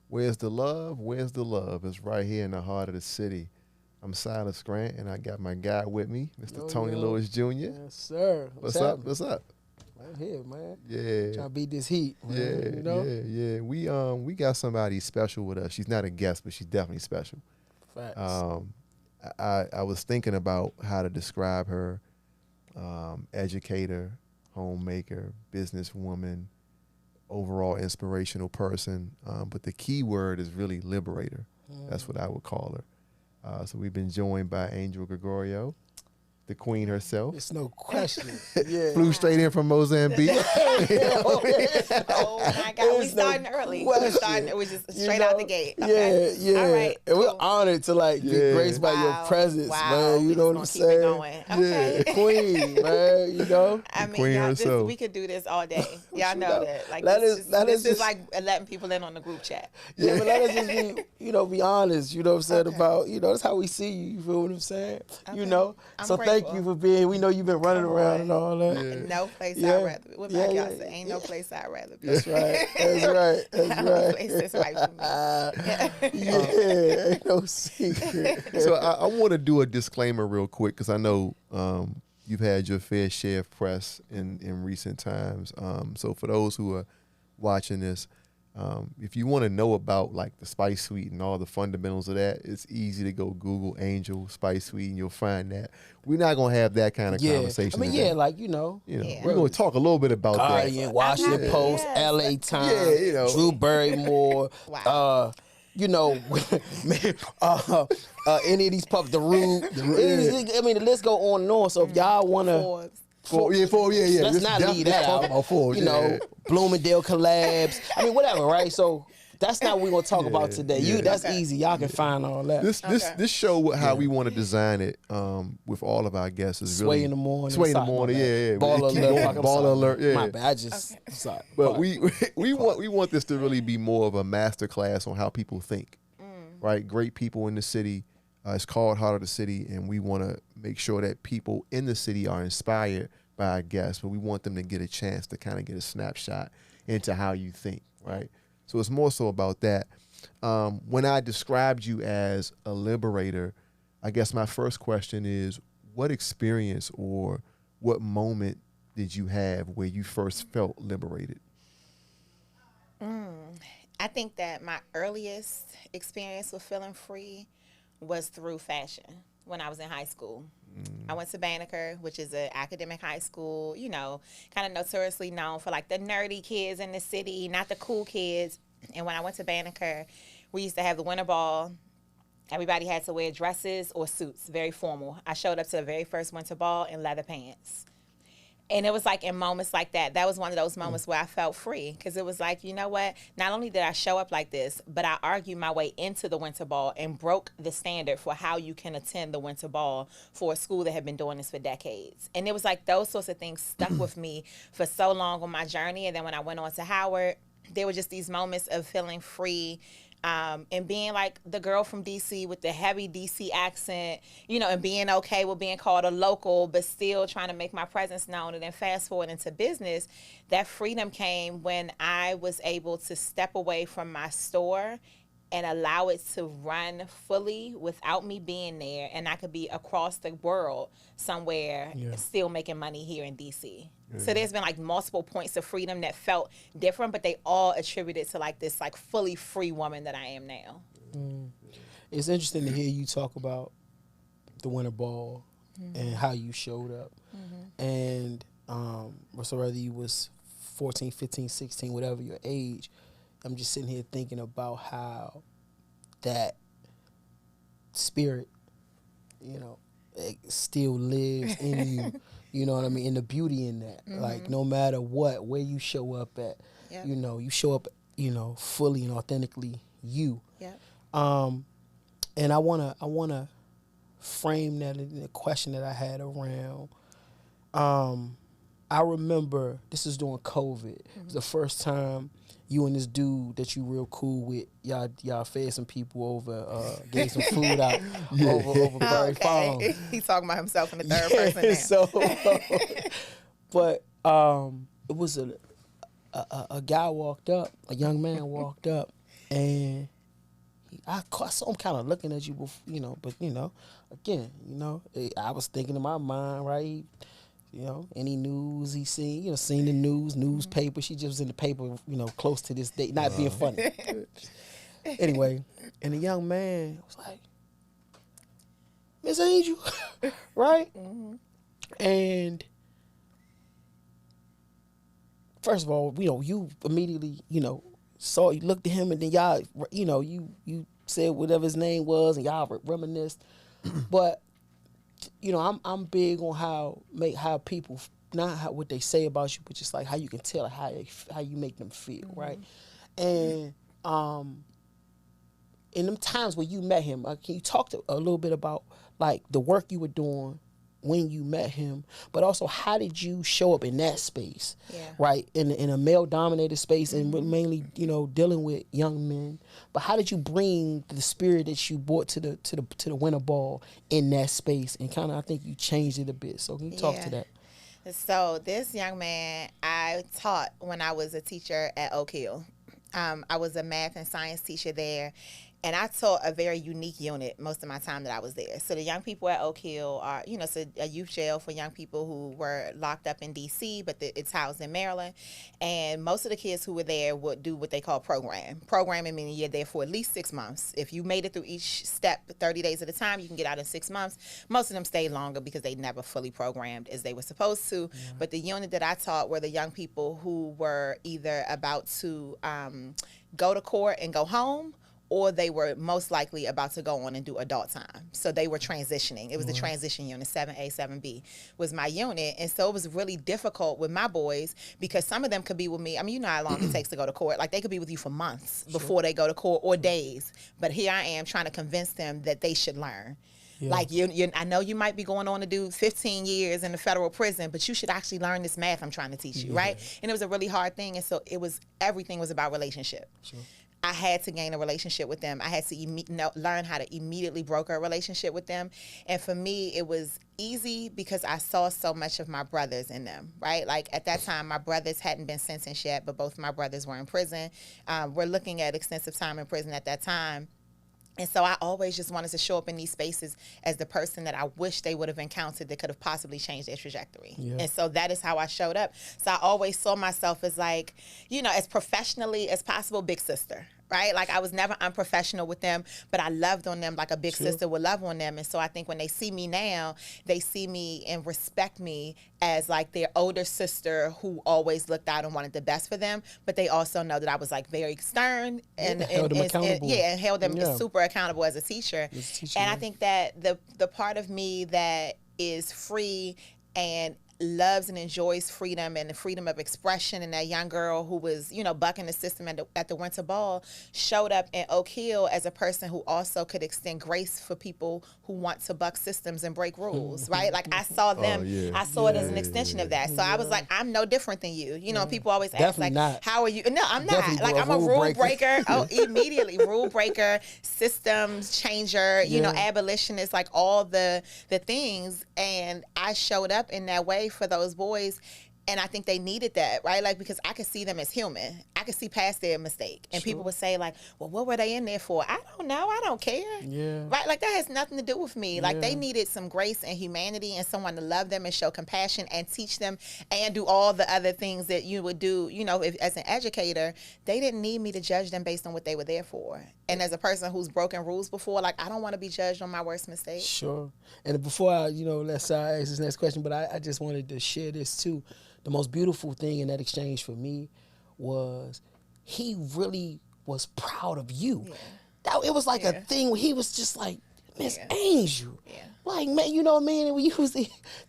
Where's the love? Where's the love? It's right here in the heart of the city. I'm Silas Grant, and I got my guy with me, Mr. Tony Lewis Jr. Yes, sir. What's up? What's up? I'm here, man. Yeah. Trying to beat this heat, man. Yeah. We got somebody special with us. She's not a guest, but she's definitely special. Facts. I was thinking about how to describe her. Educator, homemaker, businesswoman, overall inspirational person. But the key word is really liberator. That's what I would call her. So we've been joined by Angel Gregorio, the queen herself. It's no question. Yeah. Flew straight in from Mozambique. Oh my God, we starting early. It was just straight out the gate. Okay. Yeah. All right. And we're honored to be graced by your presence, man. You know what I'm saying? Okay. Yeah, queen, man. I mean, queen herself. we could do this all day. Y'all know that. Like this is like letting people in on the group chat. Yeah, but let us just be honest. You know what I'm saying about that's how we see you. You feel what I'm saying? Okay. So thank you for being. We know you've been running around and all that. Yeah. No place I'd rather be. What y'all say? Ain't no place I'd rather be. That's right. No place is right for me. Ain't no secret. So I want to do a disclaimer real quick because I know you've had your fair share of press in recent times. So for those who are watching this, if you want to know about like the Spice Suite and all the fundamentals of that, it's easy to go Google Angel Spice Suite and you'll find that. We're not gonna have that kind of conversation. I mean, today. We're gonna talk a little bit about Guardian, that. Washington Post, LA Times, Drew Barrymore. Wow. Any of these pups, the Rude. I mean, the list go on and on. So if y'all wanna. Forbes. Let's not leave that out. About Forbes, Bloomingdale collabs. I mean, whatever, right? So that's not what we're gonna talk about today. That's easy. Y'all can find all that. This show, how we want to design it with all of our guests is Sway in the morning. Sway in the morning. Yeah. Ball alert. Ball alert. Yeah. My bad. Sorry. But we want this to really be more of a master class on how people think. Right? Great people in the city. It's called Heart of the City, and we want to make sure that people in the city are inspired by our guests, but we want them to get a chance to kind of get a snapshot into how you think, right? So it's more so about that. When I described you as a liberator, I guess my first question is, what experience or what moment did you have where you first felt liberated? I think that my earliest experience with feeling free was through fashion when I was in high school. I went to Banneker, which is an academic high school, kind of notoriously known for like the nerdy kids in the city, not the cool kids. And when I went to Banneker, we used to have the winter ball. Everybody had to wear dresses or suits, very formal. I showed up to the very first winter ball in leather pants. And it was like in moments like that was one of those moments where I felt free, because it was like, you know what? Not only did I show up like this, but I argued my way into the winter ball and broke the standard for how you can attend the winter ball for a school that had been doing this for decades. And it was like those sorts of things stuck with me for so long on my journey. And then when I went on to Howard, there were just these moments of feeling free. And being like the girl from DC with the heavy DC accent, and being okay with being called a local, but still trying to make my presence known. And then fast forward into business, that freedom came when I was able to step away from my store and allow it to run fully without me being there. And I could be across the world somewhere still making money here in DC. So there's been like multiple points of freedom that felt different, but they all attributed to like this like fully free woman that I am now. It's interesting to hear you talk about the winter ball and how you showed up. And so whether you was 14, 15, 16, whatever your age, I'm just sitting here thinking about how that spirit, it still lives in you. You know what I mean? And the beauty in that. Like, no matter where you show up at, you show up, fully and authentically you. Yep. And I wanna frame that in a question that I had around. I remember this is during COVID. It was the first time you and this dude that you real cool with, y'all fed some people over, gave some food out over Berry Farm. He's talking about himself in the third person now. But it was a guy walked up, a young man walked up, And I saw him kind of looking at you, but again, I was thinking in my mind, right? Any news he seen, seen the newspaper. She just was in the paper, close to this date, not being funny. Anyway, and the young man was like, Miss Angel, right? Mm-hmm. And first of all, you immediately, saw, you looked at him, and then y'all, you said whatever his name was, and y'all reminisced. But I'm big on how people, not what they say about you, but just like how you can tell how you make them feel, right? And in them times where you met him, can you talk a little bit about like the work you were doing when you met him, but also how did you show up in that space, right? In a male-dominated space, and mainly, dealing with young men. But how did you bring the spirit that you brought to the winter ball in that space? And kind of, I think you changed it a bit. So can you talk to that? So this young man, I taught when I was a teacher at Oak Hill. I was a math and science teacher there. And I taught a very unique unit most of my time that I was there. So the young people at Oak Hill are, it's a youth jail for young people who were locked up in D.C., but it's housed in Maryland. And most of the kids who were there would do what they call programming, meaning you're there for at least 6 months. If you made it through each step 30 days at a time, you can get out in 6 months. Most of them stayed longer because they never fully programmed as they were supposed to. Yeah. But the unit that I taught were the young people who were either about to go to court and go home, or they were most likely about to go on and do adult time. So they were transitioning. It was the transition unit, 7A, 7B was my unit. And so it was really difficult with my boys because some of them could be with me. I mean, you know how long it takes to go to court. Like, they could be with you for months before they go to court, or days. But here I am trying to convince them that they should learn. Yeah. Like, I know you might be going on to do 15 years in the federal prison, but you should actually learn this math I'm trying to teach you, right? And it was a really hard thing. And so everything was about relationship. Sure. I had to gain a relationship with them. I had to learn how to immediately broker a relationship with them. And for me, it was easy because I saw so much of my brothers in them, right? Like, at that time, my brothers hadn't been sentenced yet, but both my brothers were in prison. We're looking at extensive time in prison at that time. And so I always just wanted to show up in these spaces as the person that I wish they would have encountered that could have possibly changed their trajectory. Yeah. And so that is how I showed up. So I always saw myself as, like, as professionally as possible, big sister. Right? Like, I was never unprofessional with them, but I loved on them like a big sister would love on them. And so I think when they see me now, they see me and respect me as, like, their older sister who always looked out and wanted the best for them. But they also know that I was, like, very stern and held them accountable. And held them super accountable as a teacher. And I think that the part of me that is free and loves and enjoys freedom and the freedom of expression, and that young girl who was, bucking the system at the winter ball showed up in Oak Hill as a person who also could extend grace for people who want to buck systems and break rules, right? Like, I saw them, I saw it as an extension of that. So I was like, I'm no different than you. People always ask, definitely like, not. How are you? No, I'm not. Definitely, like, I'm a rule breaker. Immediately. Rule breaker, systems changer, abolitionist, like all the things. And I showed up in that way for those boys. And I think they needed that, right? Like, because I could see them as human. I could see past their mistake. And people would say, like, well, what were they in there for? I don't know. I don't care. Yeah. Right? Like, that has nothing to do with me. Like, they needed some grace and humanity and someone to love them and show compassion and teach them and do all the other things that you would do, as an educator. They didn't need me to judge them based on what they were there for. And as a person who's broken rules before, like, I don't want to be judged on my worst mistake. Sure. And before let's ask this next question, but I just wanted to share this too. The most beautiful thing in that exchange for me was he really was proud of you. Yeah. It was like a thing where he was just like, Miss Angel. Yeah. Like, man, man, and we was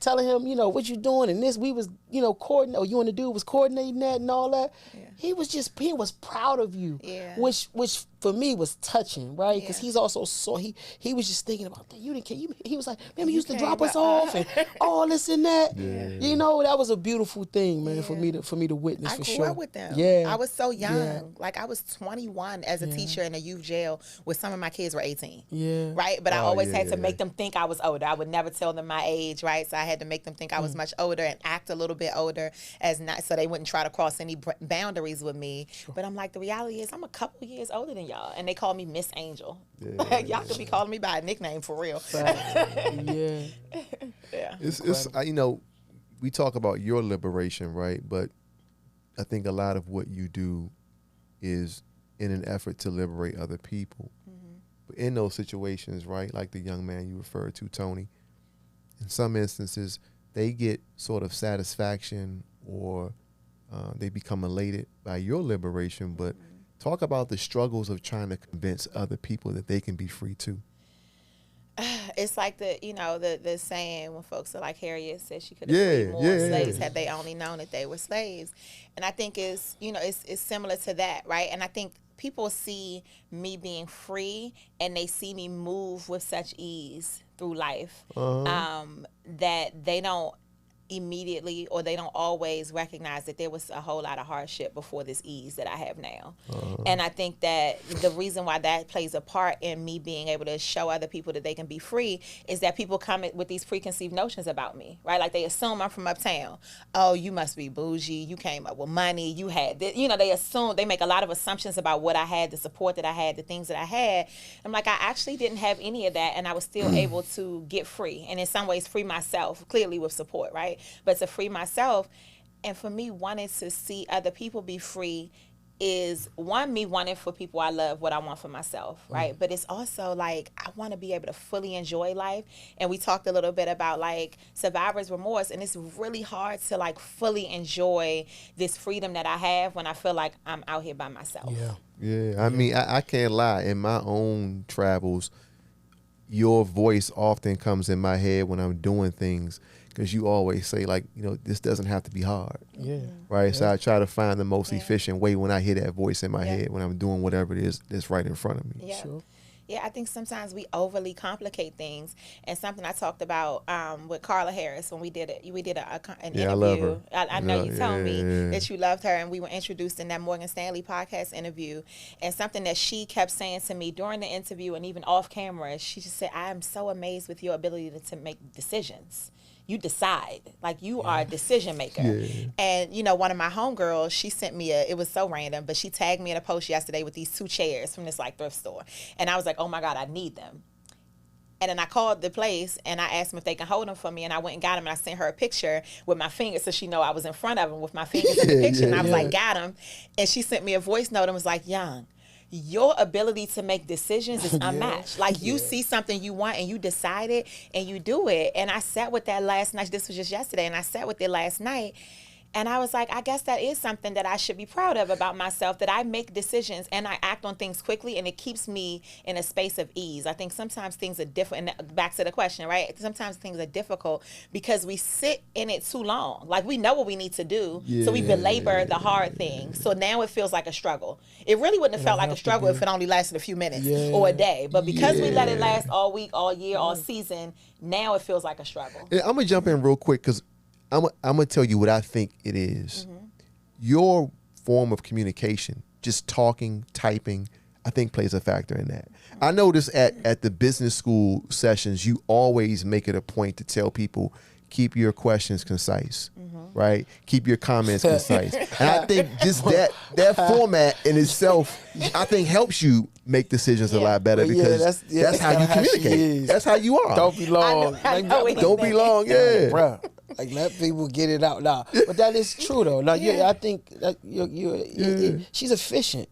telling him, what you doing and this, we was, coordinating, or you and the dude was coordinating that and all that. Yeah. He was proud of you, which for me was touching, right? Because he's also he was just thinking about that. You didn't care. He was like, man, he used to drop us off and all this and that. Yeah. That was a beautiful thing, man, for me to witness. I for grew sure. up with them. Yeah, I was so young. Like, I was 21 as a teacher in a youth jail, where some of my kids were 18. Yeah, right. But I always had to make them think I was older. I would never tell them my age, right? So I had to make them think I was much older and act a little bit older, so they wouldn't try to cross any boundaries with me. Sure. But I'm like, the reality is, I'm a couple years older than y'all. y'all, and they call me Miss Angel. Yeah. Y'all could be calling me by a nickname for real. Yeah. Yeah. It's you know, we talk about your liberation, right? But I think a lot of what you do is in an effort to liberate other people. But in those situations, right, like the young man you referred to, Tony, in some instances, they get sort of satisfaction or they become elated by your liberation. But talk about the struggles of trying to convince other people that they can be free too. It's like the saying when folks are like, Harriet said she could have freed more slaves had they only known that they were slaves. And I think it's similar to that, right? And I think people see me being free and they see me move with such ease through life that they don't immediately, or they don't always recognize that there was a whole lot of hardship before this ease that I have now. And I think that the reason why that plays a part in me being able to show other people that they can be free is that people come with these preconceived notions about me, right? Like they assume I'm from uptown. Oh, you must be bougie. You came up with money. You had this. You know, they make a lot of assumptions about what I had, the support that I had, the things that I had. I'm like, I actually didn't have any of that, and I was still able to get free, and in some ways free myself, clearly with support, right? But to free myself, and for me wanting to see other people be free is, one, me wanting for people I love what I want for myself, right? But it's also like I want to be able to fully enjoy life. And we talked a little bit about like survivor's remorse, and it's really hard to like fully enjoy this freedom that I have when I feel like I'm out here by myself. Yeah. I mean, I can't lie. In my own travels, your voice often comes in my head when I'm doing things, because you always say, like, you know, this doesn't have to be hard. Yeah. Right? So I try to find the most efficient way when I hear that voice in my head when I'm doing whatever it is that's right in front of me. Yeah. Sure. Yeah, I think sometimes we overly complicate things, and something I talked about with Carla Harris when we did an interview. I love her. I know you told me that you loved her, and we were introduced in that Morgan Stanley podcast interview. And something that she kept saying to me during the interview and even off camera, she just said, "I am so amazed with your ability to make decisions. You decide, like you are a decision maker." And you know, one of my homegirls, she sent me it was so random, but she tagged me in a post yesterday with these 2 chairs from this like thrift store, and I was like, oh my God, I need them. And then I called the place and I asked them if they can hold them for me, and I went and got them, and I sent her a picture with my fingers so she know I was in front of them with my fingers in the picture, and I was like, got them. And she sent me a voice note and was like, Young, your ability to make decisions is unmatched. Like you see something you want and you decide it and you do it. And I sat with that last night. This was just yesterday, and I sat with it last night. And I was like, I guess that is something that I should be proud of about myself, that I make decisions and I act on things quickly, and it keeps me in a space of ease. I think sometimes things are different. And back to the question, right? Sometimes things are difficult because we sit in it too long. Like we know what we need to do, so we belabor the hard things. So now it feels like a struggle. It really wouldn't have felt like a struggle if it only lasted a few minutes or a day. But because we let it last all week, all year, all season, now it feels like a struggle. I'm going to jump in real quick because I'm going to tell you what I think it is. Your form of communication, just talking, typing, I think plays a factor in that. I notice at the business school sessions, you always make it a point to tell people, keep your questions concise, right? Keep your comments concise. And I think just that format in itself, I think helps you make decisions a lot better, because that's how you communicate. That's how you are. Don't be long. Don't be long, Bruh. Like let people get it out now, but that is true though. Like I think that she's efficient.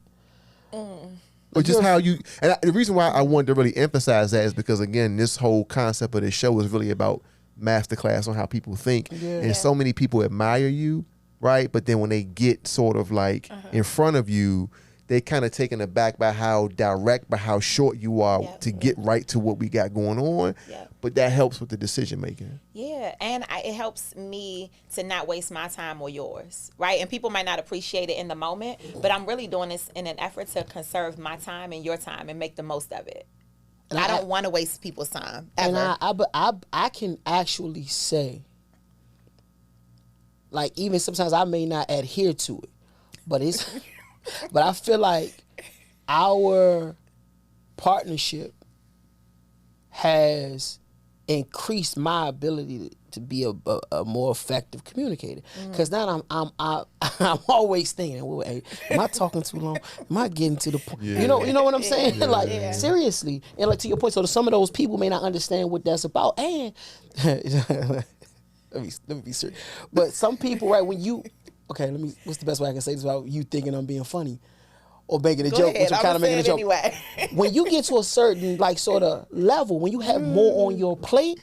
But just how you, and the reason why I wanted to really emphasize that is because again, this whole concept of this show is really about masterclass on how people think, and so many people admire you, right? But then when they get sort of like in front of you, they kind of taken aback by how direct, by how short you are to get right to what we got going on. But that helps with the decision making. Yeah, and it helps me to not waste my time or yours, right? And people might not appreciate it in the moment, but I'm really doing this in an effort to conserve my time and your time and make the most of it. And I don't want to waste people's time ever. And I can actually say, like, even sometimes I may not adhere to it, but it's, but I feel like our partnership has increased my ability to be a more effective communicator. Because now I'm always thinking, well, hey, am I talking too long? Am I getting to the point? Yeah. You know what I'm saying? Yeah. Like Yeah. seriously, and like to your point. So some of those people may not understand what that's about, and let me be serious. But some people, right? When you what's the best way I can say this without you thinking I'm being funny? Or making a Go joke, ahead. which I'm kind of making a joke. Anyway. When you get to a certain like sort of level, when you have more on your plate,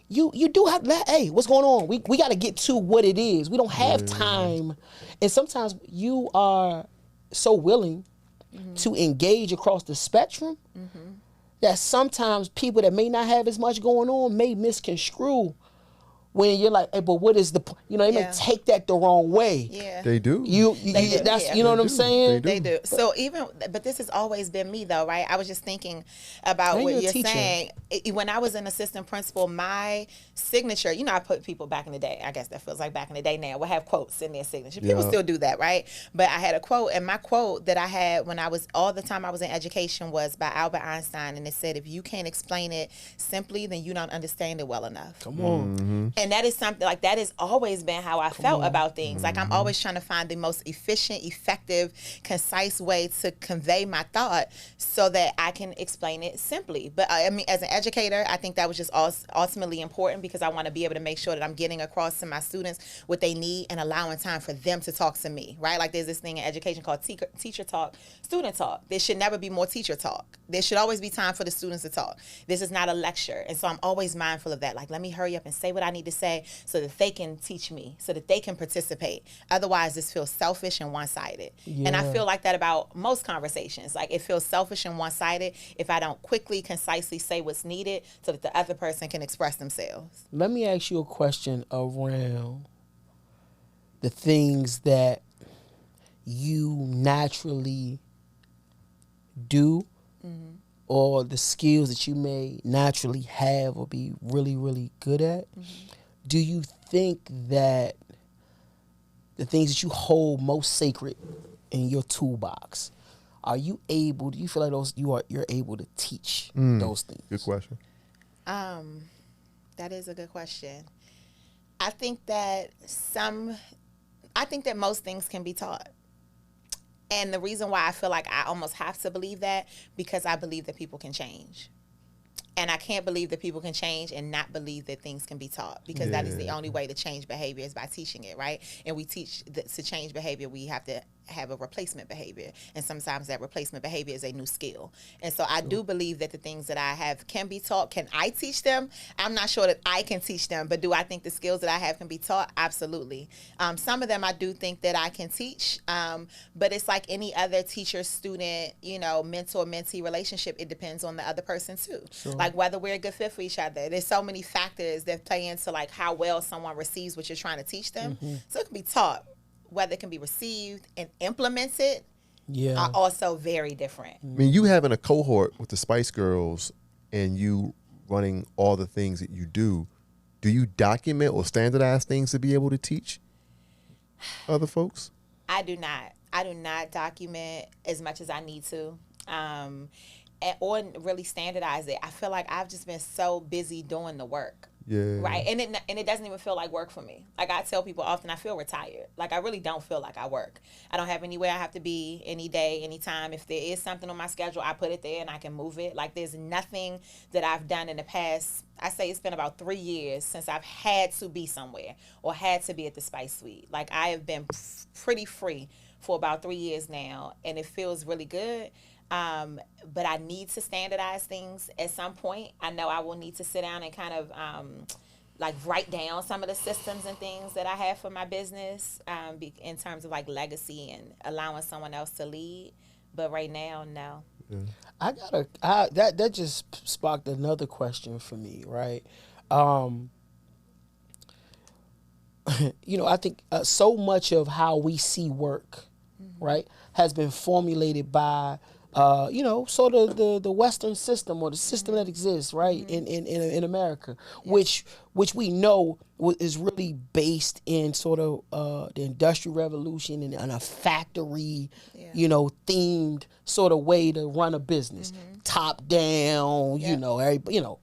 you do have that. Hey, what's going on? We got to get to what it is. We don't have time, and sometimes you are so willing to engage across the spectrum that sometimes people that may not have as much going on may misconstrue. When you're like, hey, but what is the point? You know, they may take that the wrong way. Yeah. They do. That's you know what I'm saying? They They do. So but this has always been me though, right? I was just thinking about what you're saying. When I was an assistant principal, my signature, you know, I put people back in the day, I guess that feels like back in the day now, would have quotes in their signature. People still do that, right? But I had a quote, and my quote that I had when all the time I was in education was by Albert Einstein, and it said, if you can't explain it simply, then you don't understand it well enough. Come on. And that is something like that has always been how I felt about things. Like I'm always trying to find the most efficient, effective, concise way to convey my thought so that I can explain it simply. But I mean, as an educator, I think that was just ultimately important because I want to be able to make sure that I'm getting across to my students what they need and allowing time for them to talk to me, right? Like there's this thing in education called teacher talk, student talk. There should never be more teacher talk. There should always be time for the students to talk. This is not a lecture. And so I'm always mindful of that. Like, let me hurry up and say what I need to say so that they can teach me, so that they can participate. Otherwise, this feels selfish and one-sided. Yeah. And I feel like that about most conversations. Like, it feels selfish and one-sided if I don't quickly, concisely say what's needed so that the other person can express themselves. Let me ask you a question around the things that you naturally do or the skills that you may naturally have or be really, really good at. Do you think that the things that you hold most sacred in your toolbox, do you feel like you're able to teach those things? Good question. That is a good question. I think that most things can be taught. And the reason why I feel like I almost have to believe that, because I believe that people can change. And I can't believe that people can change and not believe that things can be taught, because that is the only way to change behavior is by teaching it, right? And we teach that to change behavior, we have to have a replacement behavior. And sometimes that replacement behavior is a new skill. And so I do believe that the things that I have can be taught. Can I teach them? I'm not sure that I can teach them, but do I think the skills that I have can be taught? Absolutely. Some of them I do think that I can teach, but it's like any other teacher-student, mentor-mentee relationship. It depends on the other person too. Sure. Like whether we're a good fit for each other. There's so many factors that play into like how well someone receives what you're trying to teach them. So it can be taught. Whether it can be received and implemented are also very different. I mean, you having a cohort with the Spice Girls and you running all the things that you do you document or standardize things to be able to teach other folks? I do not document as much as I need to. Or really standardize it. I feel like I've just been so busy doing the work. Yeah. Right. And it doesn't even feel like work for me. Like I tell people often, I feel retired. Like I really don't feel like I work. I don't have anywhere I have to be any day, anytime. If there is something on my schedule, I put it there and I can move it. Like there's nothing that I've done in the past. I say it's been about 3 years since I've had to be somewhere or had to be at the Spice Suite. Like I have been pretty free for about 3 years now, and it feels really good. But I need to standardize things at some point. I know I will need to sit down and kind of like write down some of the systems and things that I have for my business in terms of like legacy and allowing someone else to lead. But right now, no. Yeah. That just sparked another question for me, right? I think so much of how we see work, right, has been formulated by sort of the Western system or the system that exists, right, in America, which we know is really based in sort of the Industrial Revolution and a factory, themed sort of way to run a business. top down, you know,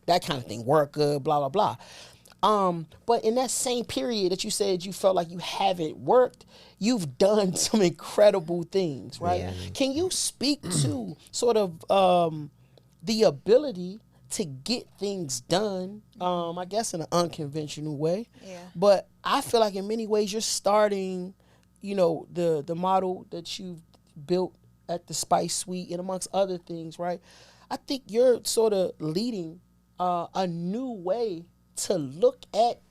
that kind of thing, worker, blah, blah, blah. But in that same period that you said you felt like you haven't worked, you've done some incredible things, right? Yeah. Can you speak to sort of the ability to get things done, I guess in an unconventional way? Yeah. But I feel like in many ways you're starting, you know, the model that you've built at the Spice Suite and amongst other things, right? I think you're sort of leading a new way to look at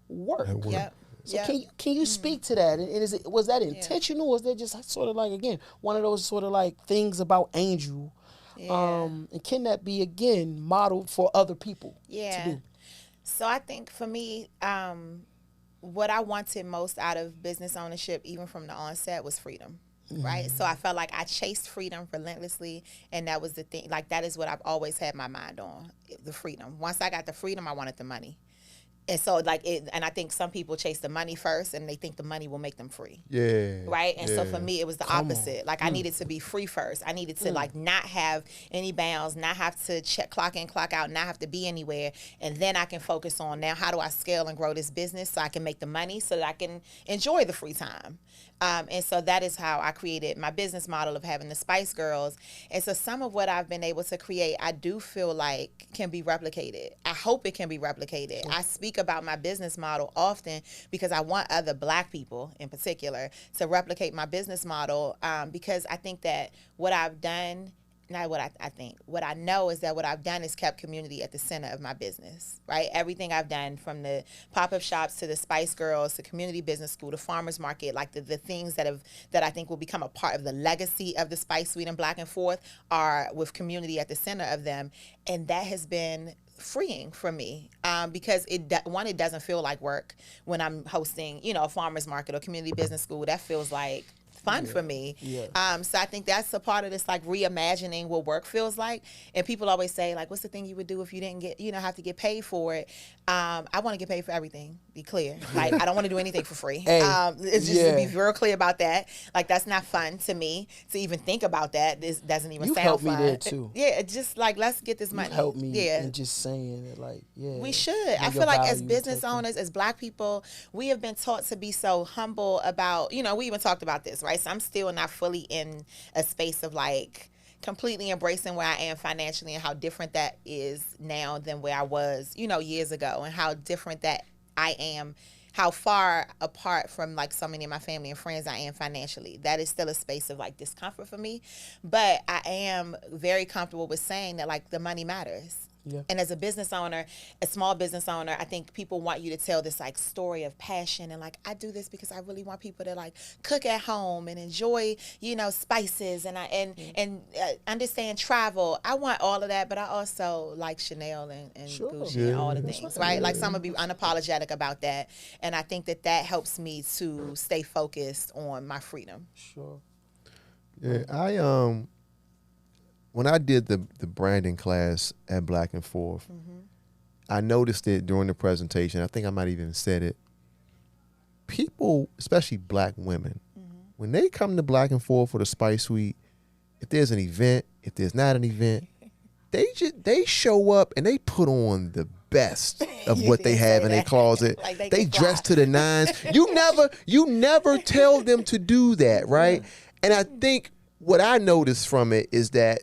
work. Yep. So can you speak to that? And was that intentional, or was that just sort of like, again, one of those sort of like things about Angel? Yeah. And can that be, again, modeled for other people Yeah. to do? So I think for me, what I wanted most out of business ownership, even from the onset, was freedom. Right. So I felt like I chased freedom relentlessly. And that was the thing. Like, that is what I've always had my mind on, the freedom. Once I got the freedom, I wanted the money. And so, like, and I think some people chase the money first and they think the money will make them free. Yeah. Right. And so for me, it was the opposite. Like, I needed to be free first. I needed to, like, not have any bounds, not have to clock in, clock out, not have to be anywhere. And then I can focus on, now, how do I scale and grow this business so I can make the money so that I can enjoy the free time. And so that is how I created my business model of having the Spice Girls. And so some of what I've been able to create, I do feel like can be replicated. I hope it can be replicated. I speak about my business model often because I want other Black people in particular to replicate my business model, because I think that what I've done, not what I think, what I know is that what I've done is kept community at the center of my business, right? Everything I've done, from the pop-up shops to the Spice Girls to community business school to farmers market, like the things that I think will become a part of the legacy of the Spice Suite and Black and Forth are with community at the center of them. And that has been freeing for me, because it doesn't feel like work when I'm hosting, you know, a farmers market or community business school. That feels like fun for me. So I think that's a part of this, like, reimagining what work feels like. And people always say, like, what's the thing you would do if you didn't get, have to get paid for it? I want to get paid for everything, be clear. Like, I don't want to do anything for free. It's just to be real clear about that. Like, that's not fun to me to even think about that. This doesn't even sound fun. You helped me there too. Yeah, it's just like, let's get this money. You helped me in just saying it, like, we should. I feel like as business owners, as Black people, we have been taught to be so humble about, we even talked about this, right? So I'm still not fully in a space of, like, completely embracing where I am financially and how different that is now than where I was, years ago, and how different that I am, how far apart from, like, so many of my family and friends I am financially. That is still a space of, like, discomfort for me. But I am very comfortable with saying that, like, the money matters. Yeah. And as a business owner, a small business owner, I think people want you to tell this, like, story of passion and, like, I do this because I really want people to, like, cook at home and enjoy, spices and understand travel. I want all of that, but I also like Chanel and Gucci and all the things, right? Like, some would be unapologetic about that, and I think that helps me to stay focused on my freedom. Sure. Yeah, when I did the branding class at Black and Forth, I noticed it during the presentation. I think I might even said it. People, especially Black women, when they come to Black and Forth for the Spice Suite, if there's an event, if there's not an event, they show up and they put on the best of what they have in their closet. Like they dress to the nines. You never tell them to do that, right? And I think what I noticed from it is that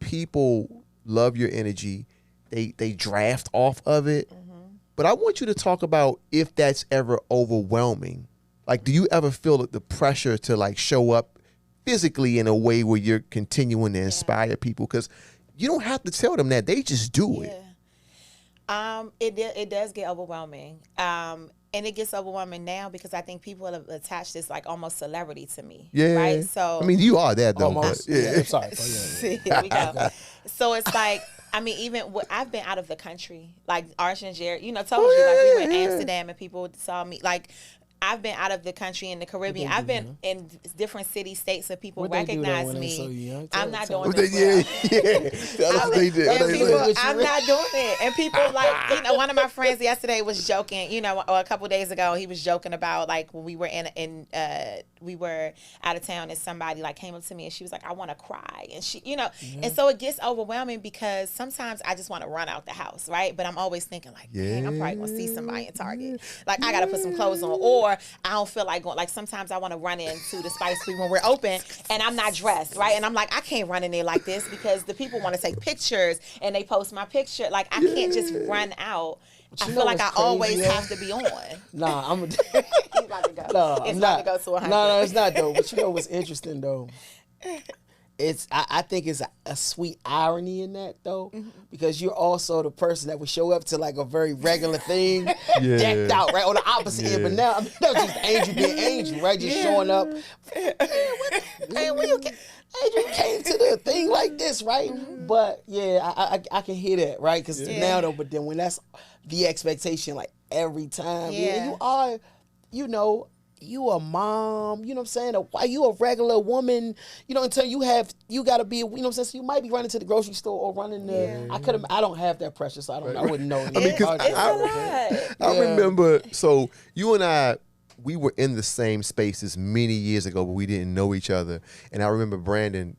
people love your energy. They draft off of it. But I want you to talk about if that's ever overwhelming. Like, do you ever feel the pressure to, like, show up physically in a way where you're continuing to inspire people? Because you don't have to tell them that. They just do it. It does get overwhelming. And it gets overwhelming now because I think people have attached this, like, almost celebrity to me. Yeah. Right? So, I mean, you are that, though. Almost. But, I'm sorry. Here we go. So it's like, I mean, even I've been out of the country. Like, Arch and Jared, told you, like, we were in Amsterdam and people saw me. Like, I've been out of the country in the Caribbean. I've been in different cities, states, and people What they do recognize though when they me. so young? I'm not doing What they this. did, Tell us what they did. And What they people, did. I'm not doing it. And people like, you know, one of my friends yesterday was joking, you know, or a couple days ago, he was joking about like when we were we were out of town and somebody like came up to me and she was like, I want to cry. And she, you know, and so it gets overwhelming because sometimes I just want to run out the house, right? But I'm always thinking like, dang, I'm probably going to see somebody in Target. Like I got to put some clothes on, or I don't feel like going. Like sometimes I want to run into the Spice Suite when we're open and I'm not dressed, right? And I'm like, I can't run in there like this because the people want to take pictures and they post my picture. Like I can't just run out. I feel like I always have to be on. Nah, I'm. He's about to go. No, it's I'm about not. to go to 100. No, it's not though. But you know what's interesting though? I think it's a sweet irony in that though, because you're also the person that would show up to like a very regular thing, decked out, right, on the opposite end. But now, I mean, that was just Angel being Angel, right, just showing up. Man, when you Angel came to the thing like this, right? But yeah, I can hear that, right? Because now though, but then when that's the expectation, like every time, you are, you know. You a mom, you know what I'm saying? You a regular woman, you know, until you got to be, you know what I'm saying? So you might be running to the grocery store or running the, I don't have that pressure, so I wouldn't know. I mean, because I remember, so you and we were in the same spaces many years ago, but we didn't know each other. And I remember Brandon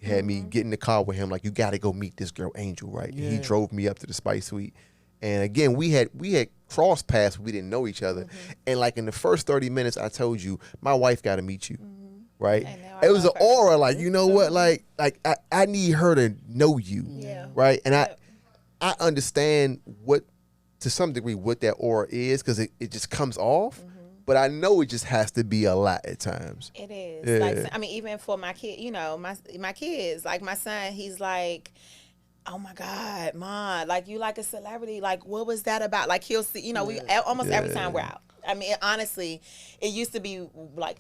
had me get in the car with him, like, you got to go meet this girl, Angel, right? And he drove me up to the Spice Suite. And again, we had crossed paths, we didn't know each other. And like in the first 30 minutes, I told you, my wife got to meet you, right? It was an aura, like, you know what, like I need her to know you, right? And I understand to some degree what that aura is, because it just comes off. But I know it just has to be a lot at times. It is. Like, I mean, even for my kid, you know, my kids, like my son, he's like, oh my God, Mom, like you like a celebrity. Like, what was that about? Like he'll see, you know, we almost every time we're out. I mean, honestly, it used to be like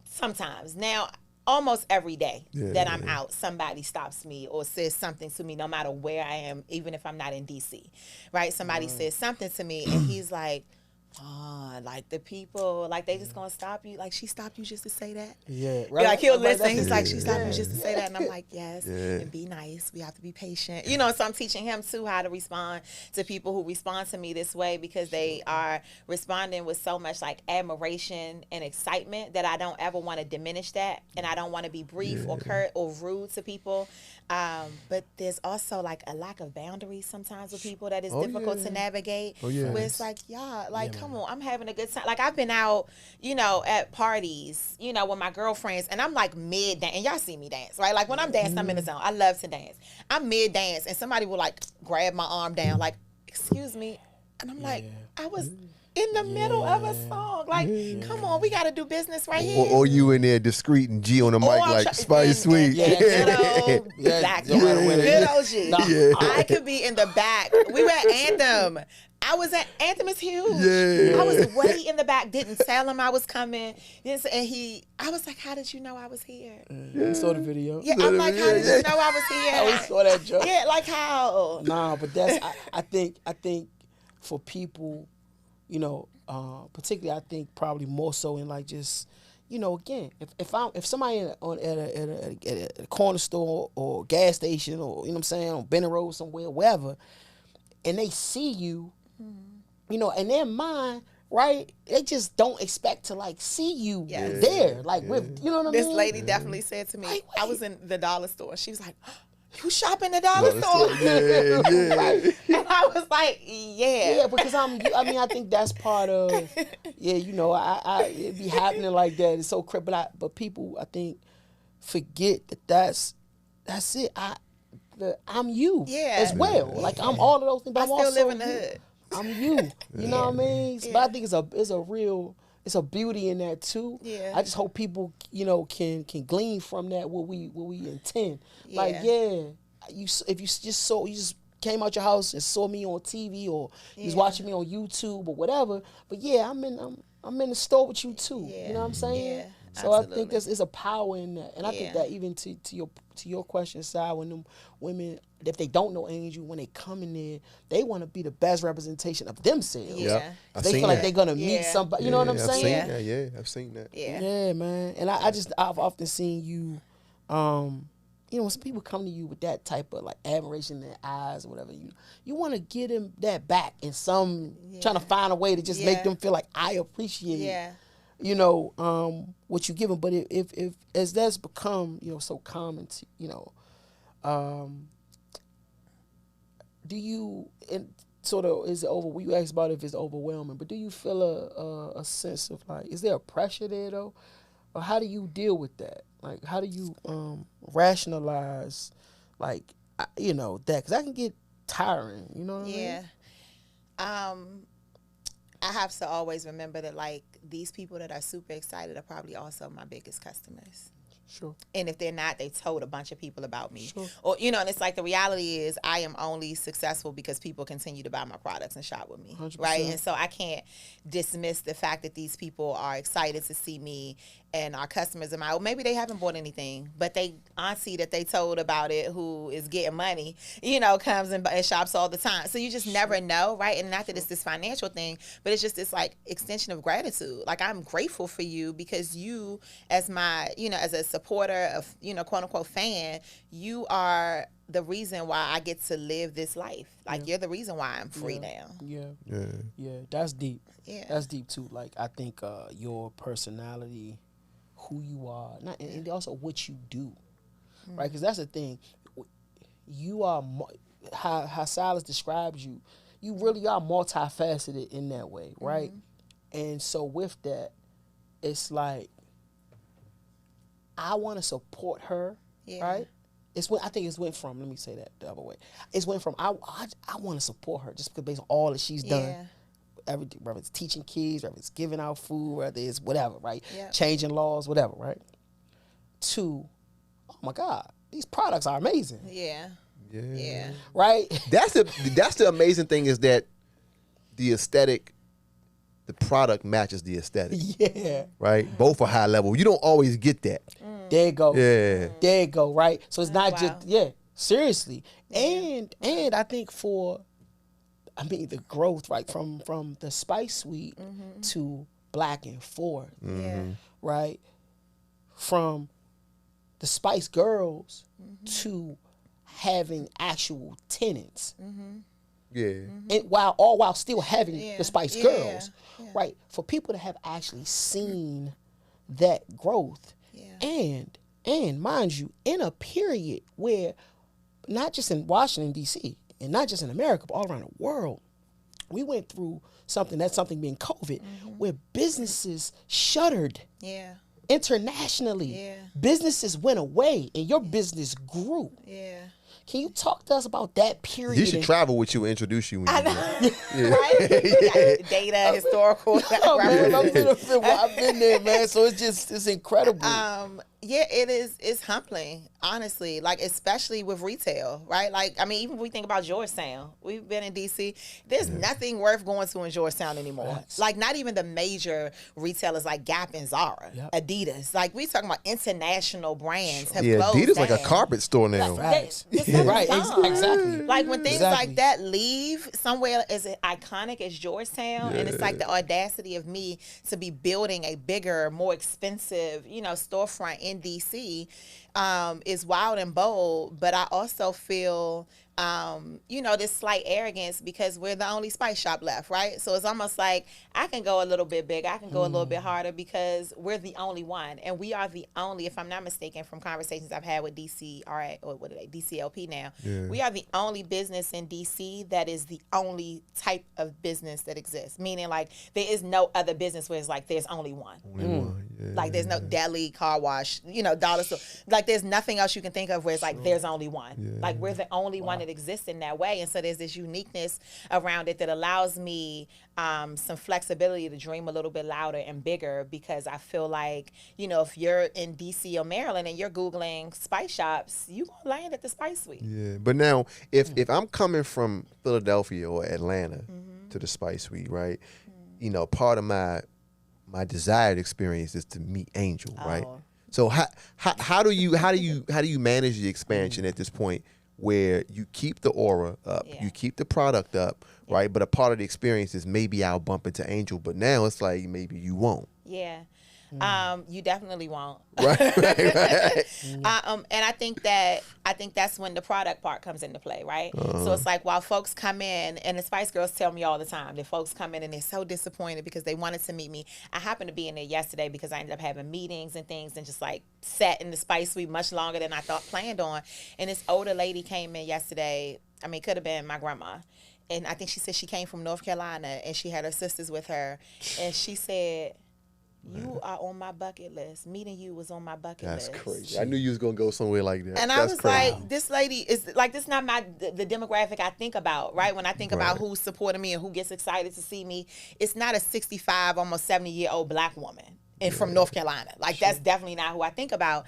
sometimes. Now, almost every day that I'm out, somebody stops me or says something to me, no matter where I am, even if I'm not in DC, right? Somebody says something to me and he's like, like the people, like they just gonna stop you. Like she stopped you just to say that. Yeah, right. Like he'll listen. He's like, she stopped you just to say that, and I'm like, yes. And be nice. We have to be patient. You know. So I'm teaching him too how to respond to people who respond to me this way, because they are responding with so much like admiration and excitement that I don't ever want to diminish that, and I don't want to be brief or curt or rude to people. But there's also like a lack of boundaries sometimes with people that is difficult to navigate. Where it's like, come on, I'm having a good time. Like I've been out, you know, at parties, you know, with my girlfriends, and I'm like mid dance, and y'all see me dance, right? Like when I'm dancing, I'm in the zone. I love to dance. I'm mid dance, and somebody will like grab my arm down, like, excuse me, and I'm like, I was in the middle of a song. Like, come on, we got to do business right here. Or you in there discreet and G on the mic, like Spice Suite. Good old black good old G. I could be in the back. We were at Anthem. I was at Anthem is huge. I was way in the back. Didn't tell him I was coming. And I was like, how did you know I was here? You saw the video. Yeah, I'm like, how did you know I was here? I always saw that joke. Yeah, like how? Nah, but that's I think for people, you know, particularly I think probably more so in like just, you know, again, if somebody at a corner store or gas station or, you know what I'm saying, on Benning Road somewhere, wherever, and they see you, you know, in their mind, right, they just don't expect to like see you there, like with, you know what I mean? This lady definitely said to me, like, I was in the dollar store. She was like, you shop in the dollar store? Right. And I was like, yeah, because I think that's part of, you know, it be happening like that. It's so crap, but people, I think, forget that's it. I'm you as well. Like I'm all of those things. But I still live in the hood. I'm you. You know what I mean? But I think it's a beauty in that too. Yeah. I just hope people, you know, can glean from that what we intend. Yeah. Like, if you just came out your house and saw me on TV or you was watching me on YouTube or whatever. But I'm in the store with you too. Yeah. You know what I'm saying? So I think there's a power in that, and I think that even to your question side, when them women, if they don't know Angel, when they come in there, they want to be the best representation of themselves. Yeah, they feel like they're gonna meet somebody. You know what I'm saying? I've seen that. Yeah, man. And I've often seen you, you know, when some people come to you with that type of like admiration in their eyes or whatever, you want to get them that back in some trying to find a way to just make them feel like I appreciate. You know, what you give them. But if as that's become, you know, so common to, you know, do you, and sort of, is it over, you asked about if it's overwhelming, but do you feel a sense of like, is there a pressure there though? Or how do you deal with that? Like, how do you rationalize, like, you know, that? Because that can get tiring, you know what I mean? I have to always remember that, like, these people that are super excited are probably also my biggest customers. Sure. And if they're not, they told a bunch of people about me. Sure. Or, you know, and it's like the reality is I am only successful because people continue to buy my products and shop with me. 100%. Right? And so I can't dismiss the fact that these people are excited to see me and our customers of mine. Well, maybe they haven't bought anything, but they auntie that they told about it who is getting money, you know, comes and shops all the time. So you just never know, right? And not that it's this financial thing, but it's just this like extension of gratitude. Like, I'm grateful for you because you, as my, you know, as a supporter of, you know, quote unquote fan, you are the reason why I get to live this life. Like, you're the reason why I'm free now. Yeah. That's deep. Yeah. That's deep too. Like, I think your personality, who you are, and also what you do, right? Because that's the thing. You are, how Silas describes you, you really are multifaceted in that way, right? And so with that, it's like, I want to support her, right? I think it's went from, let me say that the other way. It's went from, I want to support her just because based on all that she's done. Everything, whether it's teaching kids, whether it's giving out food, whether it's whatever, right? Changing laws, whatever, right? To, oh my God, these products are amazing. Right? That's the amazing thing, is that the aesthetic, the product matches the aesthetic. Right? Both are high level. You don't always get that. There you go. Yeah. There you go, right? So it's not just, seriously. And I think the growth, right, from the Spice Suite to Black and Forth, right? From the Spice Girls to having actual tenants. And while still having the Spice Girls, right? For people to have actually seen that growth, and mind you, in a period where not just in Washington D.C. and not just in America, but all around the world, we went through something being COVID, where businesses shuttered. Internationally, businesses went away, and your business grew. Can you talk to us about that period? You should travel with you and introduce you. When you Right? Data, historical. I've been there, man. So it's incredible. It's humbling, honestly. Like, especially with retail, right? Like, I mean, even if we think about Georgetown, we've been in DC. There's nothing worth going to in Georgetown anymore. Right. Like, not even the major retailers like Gap and Zara, Adidas. Like, we talking about international brands have closed Adidas down. like a carpet store now. Right. Exactly. Like, when things like that leave somewhere as iconic as Georgetown, and it's like the audacity of me to be building a bigger, more expensive, you know, storefront in DC is wild and bold. But I also feel you know, this slight arrogance because we're the only spice shop left, right? So it's almost like I can go a little bit bigger, I can go a little bit harder because we're the only one. And we are the only, if I'm not mistaken, from conversations I've had with DCLP now, we are the only business in DC that is the only type of business that exists. Meaning, like, there is no other business where it's like there's only one. Like, there's no deli, car wash, you know, dollar store. Like, there's nothing else you can think of where it's like there's only one. Like, we're the only one that exists in that way. And so there's this uniqueness around it that allows me some flexibility to dream a little bit louder and bigger, because I feel like, you know, if you're in DC or Maryland and you're Googling spice shops, you gonna land at the Spice Suite. But now, if I'm coming from Philadelphia or Atlanta to the Spice Suite, right? You know, part of my my desired experience is to meet Angel, right? Oh. So how do you manage the expansion at this point where you keep the aura up, Yeah. you keep the product up, right? But a part of the experience is maybe I'll bump into Angel, but now it's like maybe you won't. Yeah. You definitely won't. Right. And I think that's when the product part comes into play, right? So it's like while folks come in, and the Spice Girls tell me all the time that folks come in and they're so disappointed because they wanted to meet me. I happened to be in there yesterday because I ended up having meetings and things and just like sat in the Spice Suite much longer than I planned on. And this older lady came in yesterday. I mean, it could have been my grandma. And I think she said she came from North Carolina and she had her sisters with her. And she said, you are on my bucket list. Meeting you was on my bucket list. That's crazy. I knew you was gonna go somewhere like that. And I was like, this lady is like, this is not the demographic I think about, right? When I think about who's supporting me and who gets excited to see me, it's not a 65, almost 70-year-old black woman and from North Carolina. Like that's definitely not who I think about.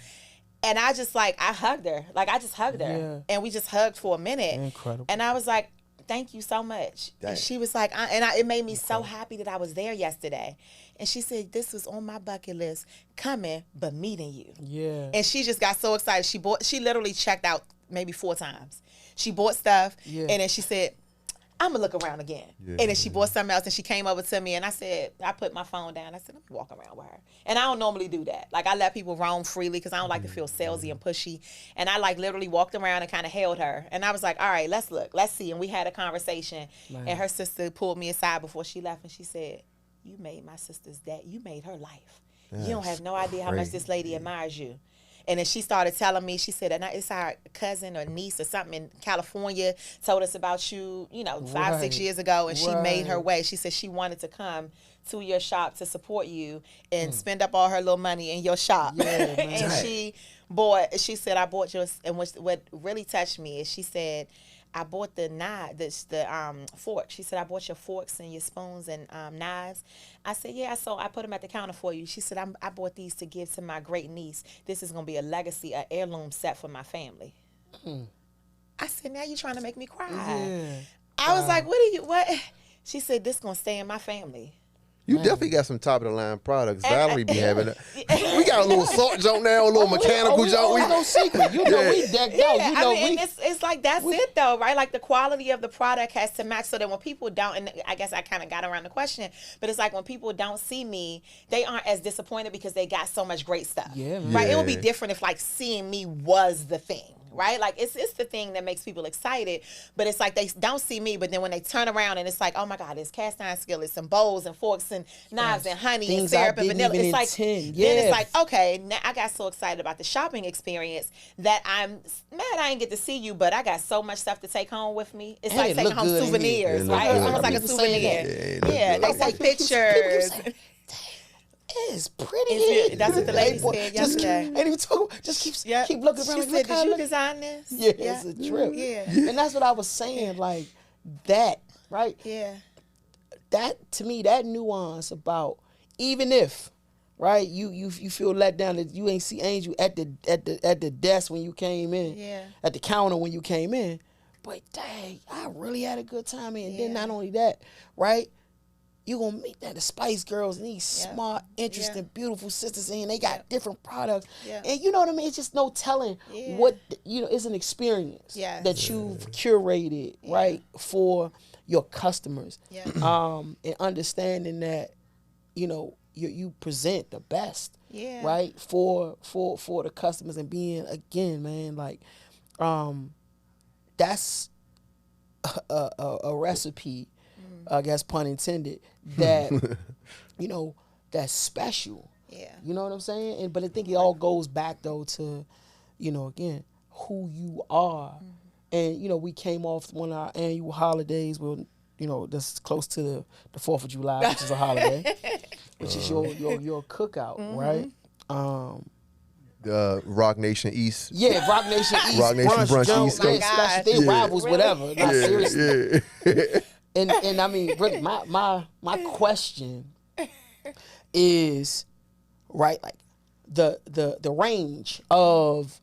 And I just I hugged her. Like I just hugged her, and we just hugged for a minute. Incredible. And I was like, thank you so much. Dang. And she was like, it made me so happy that I was there yesterday. And she said, this was on my bucket list, coming, but meeting you. Yeah. And she just got so excited. She literally checked out maybe 4 times. She bought stuff, and then she said, I'm going to look around again. Yeah. And then she bought something else, and she came over to me, and I put my phone down. I said, let me walk around with her. And I don't normally do that. Like, I let people roam freely because I don't like to feel salesy and pushy. And I, literally walked around and kind of held her. And I was like, all right, let's look. Let's see. And we had a conversation. Man. And her sister pulled me aside before she left, and she said, you made my sister's dad. You made her life. You don't have no idea how much this lady admires you. And then she started telling me, she said, it's our cousin or niece or something in California told us about you, 5, 6 years ago. And she made her way. She said she wanted to come to your shop to support you and spend up all her little money in your shop. Yeah, and she said, I bought yours. And what really touched me is she said, I bought the fork. She said, I bought your forks and your spoons and knives. I said, yeah, so I put them at the counter for you. She said, I bought these to give to my great niece. This is going to be a legacy, an heirloom set for my family. I said, now you're trying to make me cry. Yeah. I was like, what? She said, this is going to stay in my family. You definitely got some top of the line products. Valerie be having it. We got a little salt joint now, a little mechanical joint. We no secret. We decked out. It's like that's it though, right? Like the quality of the product has to match so that when people don't, and I guess I kind of got around the question, but it's like when people don't see me, they aren't as disappointed because they got so much great stuff. Yeah, man. Right? It would be different if like seeing me was the thing. Right? Like it's the thing that makes people excited, but it's like they don't see me, but then when they turn around and it's like, oh my God, there's cast iron skillets and bowls and forks and knives and honey and syrup and vanilla. It's like, then it's like, okay, now I got so excited about the shopping experience that I'm mad I didn't get to see you, but I got so much stuff to take home with me. It's like taking home souvenirs, right? It's almost like a souvenir. Yeah, they take pictures. It's pretty. That's what the lady said yesterday. Ain't even talking. Just keep looking around. She said, "Did you design this?" Yeah, it's a trip. Yeah, and that's what I was saying. Like that, right? Yeah. That to me, that nuance about even if, right, you feel let down that you ain't see Angel at the desk when you came in, at the counter when you came in, but dang, I really had a good time. And then not only that, right. You're going to meet the Spice Girls and these smart, interesting, beautiful sisters, and they got different products. Yeah. And you know what I mean? It's just no telling what, it's an experience that you've curated, right, for your customers. Yeah. And understanding that, you present the best, right, for the customers and being, again, man, like, that's a recipe, I guess pun intended, that, that's special. Yeah. You know what I'm saying? But I think it all goes back, though, to, again, who you are. Mm-hmm. And, we came off one of our annual holidays, well, that's close to the 4th of July, which is a holiday, which is your cookout, right? Rock Nation East. Yeah, Rock Nation East. Rock Nation Brunch East. They rivals, really? Whatever. Not seriously. Yeah. And I mean, really, my question is, right, like the range of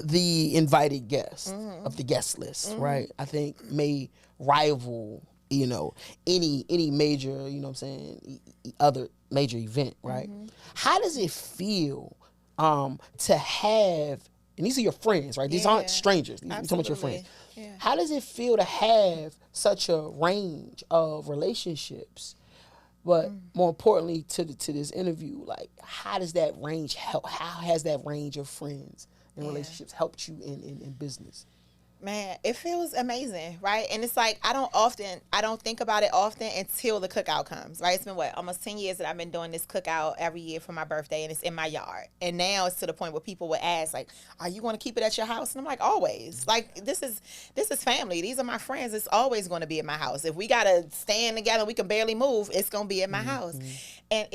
the invited guests, of the guest list, right, I think may rival you know, any major, you know what I'm saying, other major event, right? How does it feel to have, and these are your friends, right? These aren't strangers. You're talking about your friends. Yeah. How does it feel to have such a range of relationships? But more importantly, to this interview, like, how does that range help? How has that range of friends and relationships helped you in business? Man, it feels amazing, right? And it's like I don't think about it often until the cookout comes, right? It's been almost 10 years that I've been doing this cookout every year for my birthday, and it's in my yard. And now it's to the point where people would ask, like, "Are you going to keep it at your house?" And I'm like, "Always." Like, this is family. These are my friends. It's always going to be at my house. If we gotta stand together, we can barely move. It's gonna be at my house. And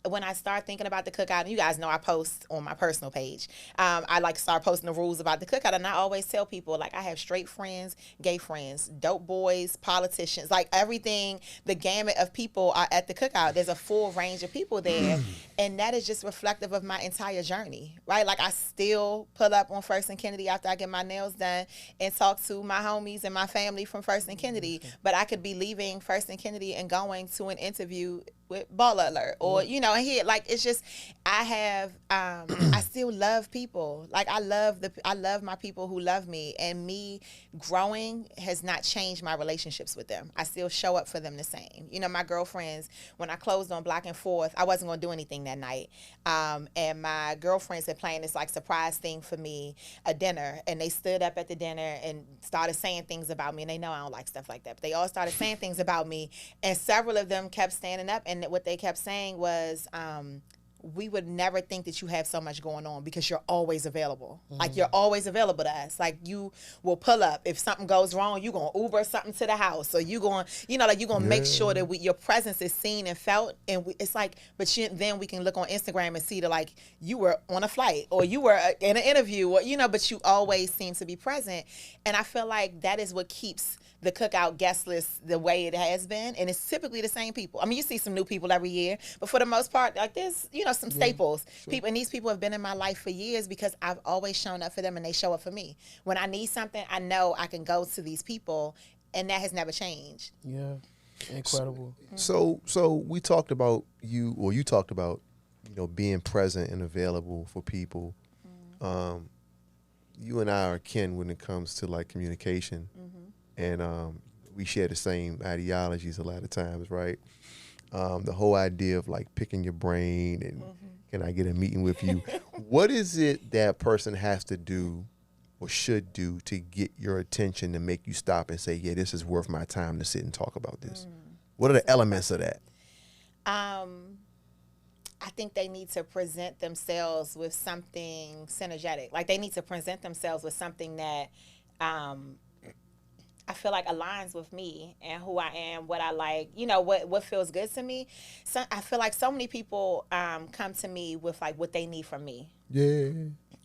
when I start thinking about the cookout, and you guys know I post on my personal page, I like start posting the rules about the cookout, and I always tell people, like, I have straight friends, gay friends, dope boys, politicians, like everything, the gamut of people are at the cookout. There's a full range of people there, and that is just reflective of my entire journey, right? Like, I still pull up on First and Kennedy after I get my nails done and talk to my homies and my family from First and Kennedy, but I could be leaving First and Kennedy and going to an interview with Baller Alert, or you know, and here, like, it's just, I have I still love people. Like, I love my people who love me, and me growing has not changed my relationships with them. I still show up for them the same. You know, my girlfriends, when I closed on Block and Fourth, I wasn't gonna do anything that night, and my girlfriends had planned this like surprise thing for me, a dinner, and they stood up at the dinner and started saying things about me, and they know I don't like stuff like that, but they all started saying things about me, and several of them kept standing up, and what they kept saying was, we would never think that you have so much going on because you're always available. Like, you're always available to us. Like, you will pull up. If something goes wrong, you're going to Uber something to the house. Or you're going, you know, like, you're going to make sure that your presence is seen and felt. And it's like, but then we can look on Instagram and see that, like, you were on a flight or you were in an interview, or, you know, but you always seem to be present. And I feel like that is what keeps the cookout guest list the way it has been, and it's typically the same people. I mean, you see some new people every year, but for the most part, like, there's, you know, some staples. People, and these people have been in my life for years because I've always shown up for them, and they show up for me. When I need something, I know I can go to these people, and that has never changed. Yeah, incredible. So we talked about you talked about, you know, being present and available for people. You and I are kin when it comes to, like, communication. And we share the same ideologies a lot of times, right? The whole idea of, like, picking your brain and can I get a meeting with you? What is it that person has to do or should do to get your attention to make you stop and say, yeah, this is worth my time to sit and talk about this? What are the elements of that? I think they need to present themselves with something synergetic. Like, they need to present themselves with something that I feel like aligns with me and who I am, what I like, you know, what feels good to me. So I feel like so many people come to me with, like, what they need from me. Yeah.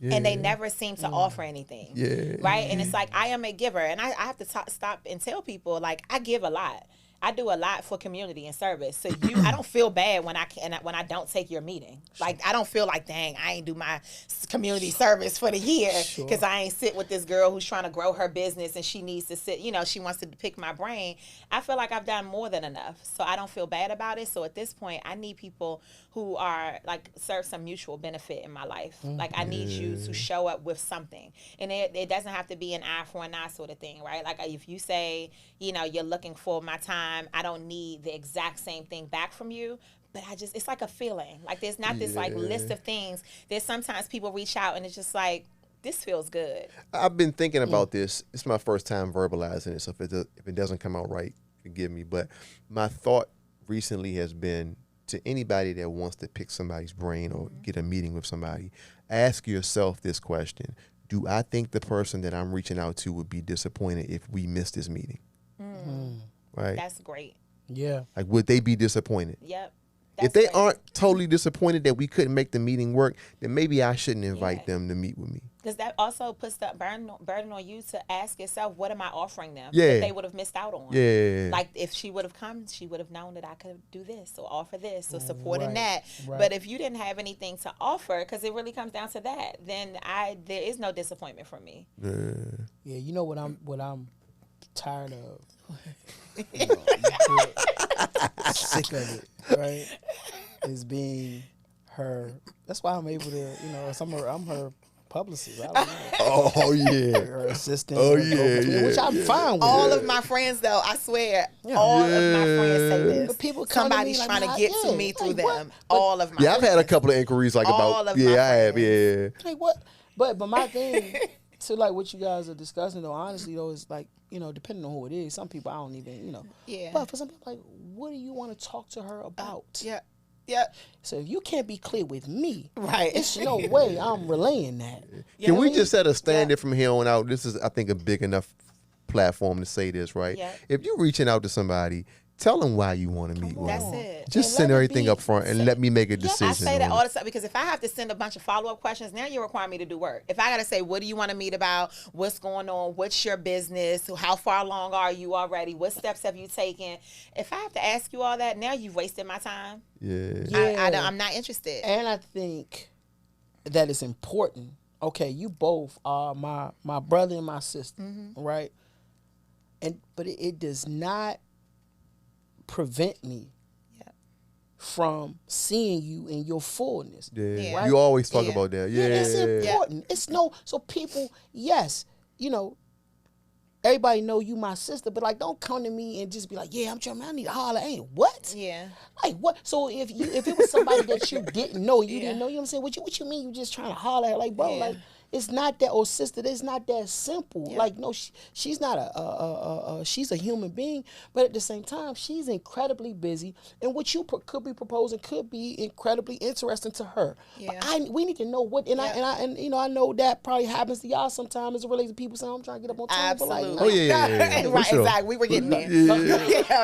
And they never seem to offer anything. Yeah. Right? And it's like, I am a giver. And I have to stop and tell people, like, I give a lot. I do a lot for community and service. So I don't feel bad when I don't take your meeting. Like, I don't feel like, dang, I ain't do my community service for the year because I ain't sit with this girl who's trying to grow her business and she needs to sit, you know, she wants to pick my brain. I feel like I've done more than enough. So I don't feel bad about it. So at this point, I need people who are, like, serve some mutual benefit in my life. Like, I need you to show up with something. And it doesn't have to be an eye for an eye sort of thing, right? Like, if you say, you know, you're looking for my time, I don't need the exact same thing back from you, but it's like a feeling. Like, there's not this, like, list of things. There's sometimes people reach out and it's just like, this feels good. I've been thinking about this. It's my first time verbalizing it, so if it doesn't come out right, forgive me. But my thought recently has been, to anybody that wants to pick somebody's brain or get a meeting with somebody, ask yourself this question. Do I think the person that I'm reaching out to would be disappointed if we missed this meeting? Right? That's great. Yeah. Like, would they be disappointed? Yep. If they aren't totally disappointed that we couldn't make the meeting work, then maybe I shouldn't invite them to meet with me. Because that also puts the burden on you to ask yourself, what am I offering them Yeah. that they would have missed out on? Yeah. Like, if she would have come, she would have known that I could do this or offer this or support in Right. that. Right. But if you didn't have anything to offer, because it really comes down to that, then there is no disappointment from me. Yeah, you know what I'm tired of? you know, sick of it, right? Is being her. That's why I'm able to, you know, I'm her publicist. I don't know. Oh yeah. Her assistant. Oh her yeah, go-between, yeah. which I'm fine with. All of my friends, though, I swear, all of my friends say this. But people come to me Somebody's like, trying to "Nah, get yeah, to me through like, what?" them. But- All of my Yeah, I've friends. had a couple of inquiries like All about. of my Yeah, I have. friends. Yeah. Like what? But my thing to like what you guys are discussing though, honestly though, is like, you know, depending on who it is, some people I don't even, you know. Yeah. But for some people, like, what do you want to talk to her about? Yeah. Yeah. So if you can't be clear with me, Right. it's no way I'm relaying that. Can we I mean? just set a standard from here on out? This is, I think, a big enough platform to say this, right? Yeah. If you're reaching out to somebody, tell them why you want to meet with That's them. it. Just And send let it everything be- up front and let me make a decision. I say that on all it. the time because if I have to send a bunch of follow-up questions, now you require me to do work. If I got to say, what do you want to meet about? What's going on? What's your business? How far along are you already? What steps have you taken? If I have to ask you all that, now you've wasted my time. Yeah. I'm not interested. And I think that it's important. Okay, you both are my brother and my sister, right? But it does not prevent me from seeing you in your fullness. Yeah. Right? You always talk Yeah. about that. Yeah, Yeah. it's important. It's no, so people, yes, you know, everybody know you my sister, but like, don't come to me and just be like, yeah, I'm trying, I need to holler. Ain't what? Yeah. Like what? So if it was somebody that you didn't know, you Yeah. didn't know, you know what I'm saying? What you mean you just trying to holler at? Like, bro, Yeah. like, it's not that, oh sister, it's not that simple. Yeah. Like, no, she's not she's a human being, but at the same time, she's incredibly busy, and what you could be proposing could be incredibly interesting to her. Yeah. But we need to know what, and Yeah. you know, I know that probably happens to y'all sometimes as it relates to people saying, I'm trying to get up on time, but like, Absolutely. Oh, yeah. For Right, sure. exactly. We were getting there. Yeah.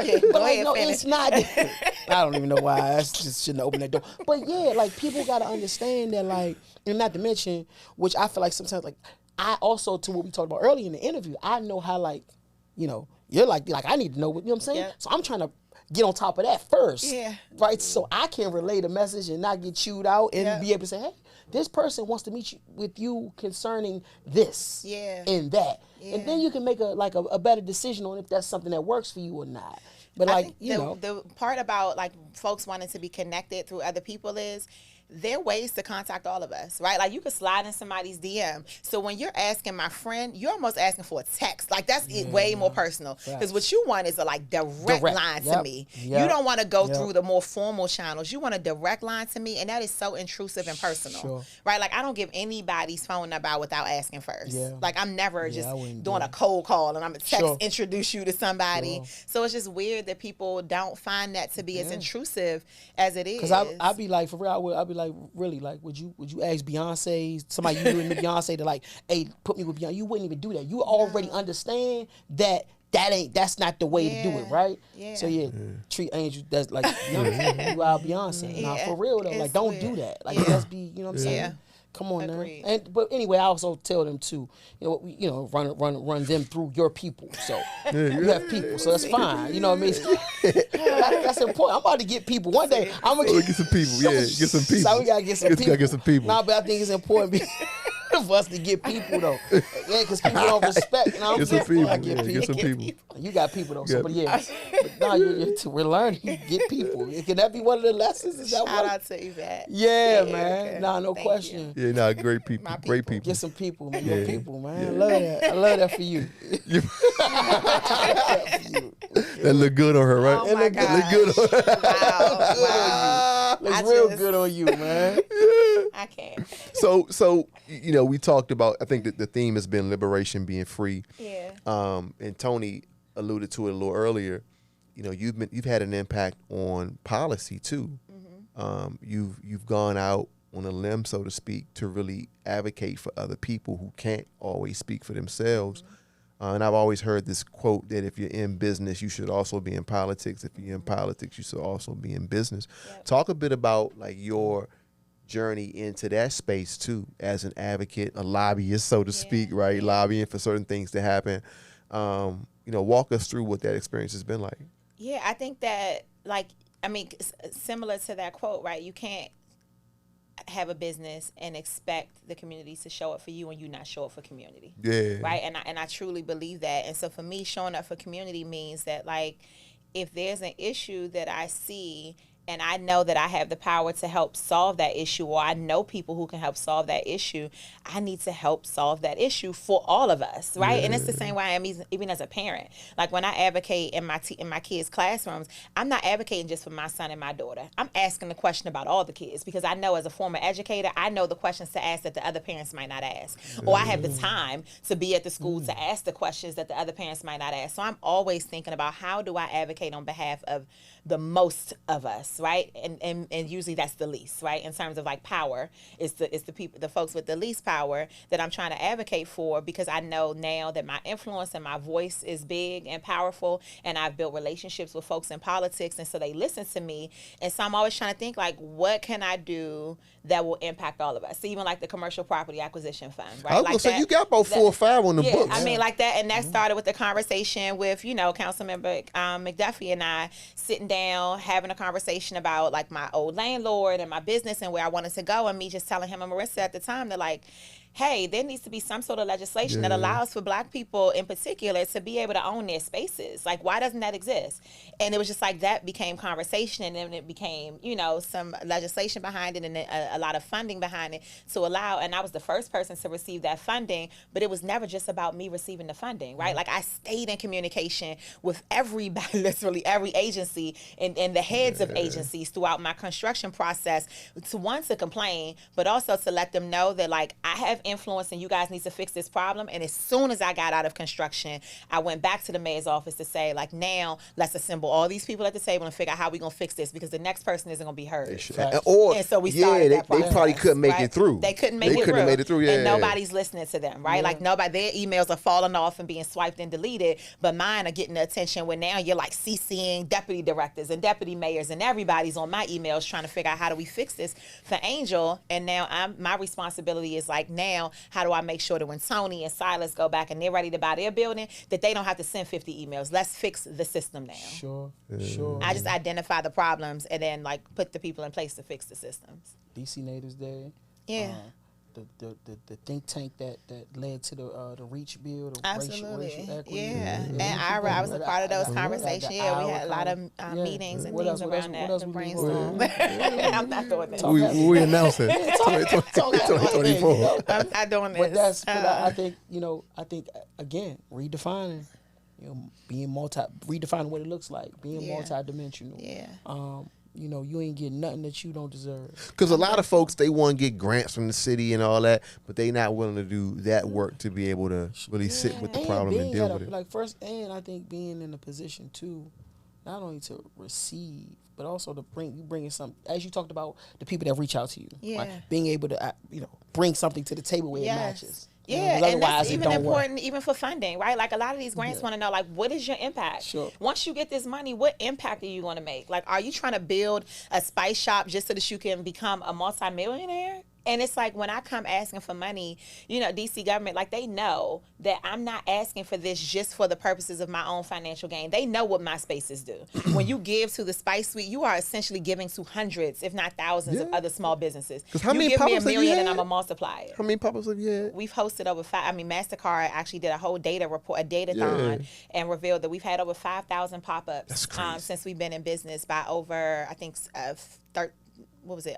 Yeah. but Go like, ahead, no, finish. it's not. I don't even know why. I just shouldn't have opened that door. But yeah, like people gotta understand that, like, and not to mention, which I feel like sometimes, like, I also, to what we talked about earlier in the interview, I know how, like, you know, you're like I need to know what, you know what I'm saying? Yeah. So I'm trying to get on top of that first. Yeah. Right? So I can relay the message and not get chewed out and Yeah. be able to say, hey, this person wants to meet you with you concerning this Yeah. and that. Yeah. And then you can make a better decision on if that's something that works for you or not. But I like, think you know. the part about like folks wanting to be connected through other people is there are ways to contact all of us, right? Like you could slide in somebody's DM. So when you're asking my friend, you're almost asking for a text. Like that's way more personal. Because what you want is a like direct line to Yep. me. Yep. You don't want to go Yep. through the more formal channels. You want a direct line to me, and that is so intrusive and personal, Sure. right? Like I don't give anybody's phone number out without asking first. Yeah. Like I'm never Yeah, just I wouldn't doing do a it. cold call and I'm gonna text Sure. introduce you to somebody. Sure. So it's just weird that people don't find that to be as intrusive as it is. Cause I'd be like, for real, I'd be like, really, like, would you ask Beyonce, somebody you knew Beyonce to like, hey, put me with Beyonce? You wouldn't even do that. You already understand that's not the way to do it, Yeah. right? Yeah. So treat Angel that's like Beyonce. You are Beyonce. Nah, Yeah. for real though, like It's don't weird. do that. Like Yeah. let's be, you know what I'm saying? Yeah. Come on Agreed. now. But anyway, I also tell them too, run them through your people. So you have people, so that's fine. You know what I mean? That's important. I'm about to get people. One day I'm gonna Get some people. Yeah, get some people. So we gotta get some people. Gotta get some people. Nah, but I think it's important for us to get people though. Yeah, because people don't respect. Nah, Get some people. I get Yeah, people. get some people. You got people though. Yeah. So, but yeah, but nah, we're learning. You get people. Can that be one of the lessons? Is that Shout one? out to Yvette. Yeah, Yeah, man. okay. Nah, no Thank question. Yeah, nah, great people. My Great people. people. Get some people, man. Yeah. Your people, man. I love that. I love that for you. That look good on her, right? Oh my That God. look good on her. Wow. Looks I real just- good on you, man. I can't. So you know, we talked about. I think that the theme has been liberation, being free. Yeah. And Tony alluded to it a little earlier. You know, you've had an impact on policy too. You've gone out on a limb, so to speak, to really advocate for other people who can't always speak for themselves. And I've always heard this quote that if you're in business, you should also be in politics. If you're in politics, you should also be in business. Yep. Talk a bit about like your journey into that space too, as an advocate, a lobbyist, so to speak, right? Lobbying for certain things to happen. You know, walk us through what that experience has been like. Yeah, I think that, like, I mean, similar to that quote, right? You can't have a business and expect the community to show up for you and you not show up for community. Yeah. Right. And I truly believe that. And so for me, showing up for community means that, like, if there's an issue that I see and I know that I have the power to help solve that issue, or I know people who can help solve that issue, I need to help solve that issue for all of us, right? Yeah. And it's the same way I am even as a parent. Like, when I advocate in my kids' classrooms, I'm not advocating just for my son and my daughter. I'm asking the question about all the kids, because I know, as a former educator, I know the questions to ask that the other parents might not ask. Or I have the time to be at the school to ask the questions that the other parents might not ask. So I'm always thinking about, how do I advocate on behalf of the most of us, right? And usually that's the least, right? In terms of, like, power, it's the people, the folks with the least power that I'm trying to advocate for, because I know now that my influence and my voice is big and powerful, and I've built relationships with folks in politics, and so they listen to me. And so I'm always trying to think, like, what can I do that will impact all of us? So even like the Commercial Property Acquisition Fund, right? I was like gonna say, you got about 4 or 5 on the books. I mean, like that, and that started with the conversation with, Councilmember McDuffie and I sitting down, having a conversation about, like, my old landlord and my business and where I wanted to go, and me just telling him and Marissa at the time that, like, hey, there needs to be some sort of legislation that allows for Black people in particular to be able to own their spaces. Like, why doesn't that exist? And it was just like that became conversation, and then it became, some legislation behind it, and a lot of funding behind it to allow. And I was the first person to receive that funding, but it was never just about me receiving the funding, right? Like, I stayed in communication with everybody, literally every agency and the heads of agencies throughout my construction process, to complain, but also to let them know that, like, I have influence and you guys need to fix this problem. And as soon as I got out of construction, I went back to the mayor's office to say, like, now let's assemble all these people at the table and figure out how we're going to fix this, because the next person isn't going to be heard. And so we started that process, they probably couldn't make it through. They couldn't make it through. Made it through, and nobody's listening to them, right? Like, nobody, their emails are falling off and being swiped and deleted, but mine are getting the attention where now you're, like, CCing deputy directors and deputy mayors, and everybody's on my emails trying to figure out how do we fix this for Angel. And now my responsibility is, like, now, how do I make sure that when Tony and Silas go back and they're ready to buy their building, that they don't have to send 50 emails. Let's fix the system now. Sure. I just identify the problems and then, like, put the people in place to fix the systems. DC Natives Day. Yeah. The think tank that led to the REACH bill, the Absolutely. racial equity. Yeah. And I was a part of those conversations. Yeah, we had a lot of meetings and things around that to brainstorm. I'm not doing that. We announced it. 2024. I'm not doing But this. but I think again, redefining, redefining what it looks like, being multidimensional. Yeah. You ain't getting nothing that you don't deserve. Because a lot of folks, they want to get grants from the city and all that, but they not willing to do that work to be able to really sit with the problem and deal with it. Like, first, and I think being in a position too, not only to receive, but also to bringing some, as you talked about, the people that reach out to you. Yeah. Right? Being able to bring something to the table where it matches. Yeah, and that's even important even for funding, right? Like, a lot of these grants want to know, like, what is your impact? Sure. Once you get this money, what impact are you going to make? Like, are you trying to build a spice shop just so that you can become a multimillionaire? And it's like, when I come asking for money, DC government, like, they know that I'm not asking for this just for the purposes of my own financial gain. They know what my spaces do. When you give to the Spice Suite, you are essentially giving to hundreds, if not thousands, of other small businesses. Because how many give me pop-ups $1 have you million had? and I'm a multiplier. How many pop-ups have you had? We've hosted over 5. MasterCard actually did a whole data report, a data-thon, and revealed that we've had over 5,000 pop-ups since we've been in business, by over, I think,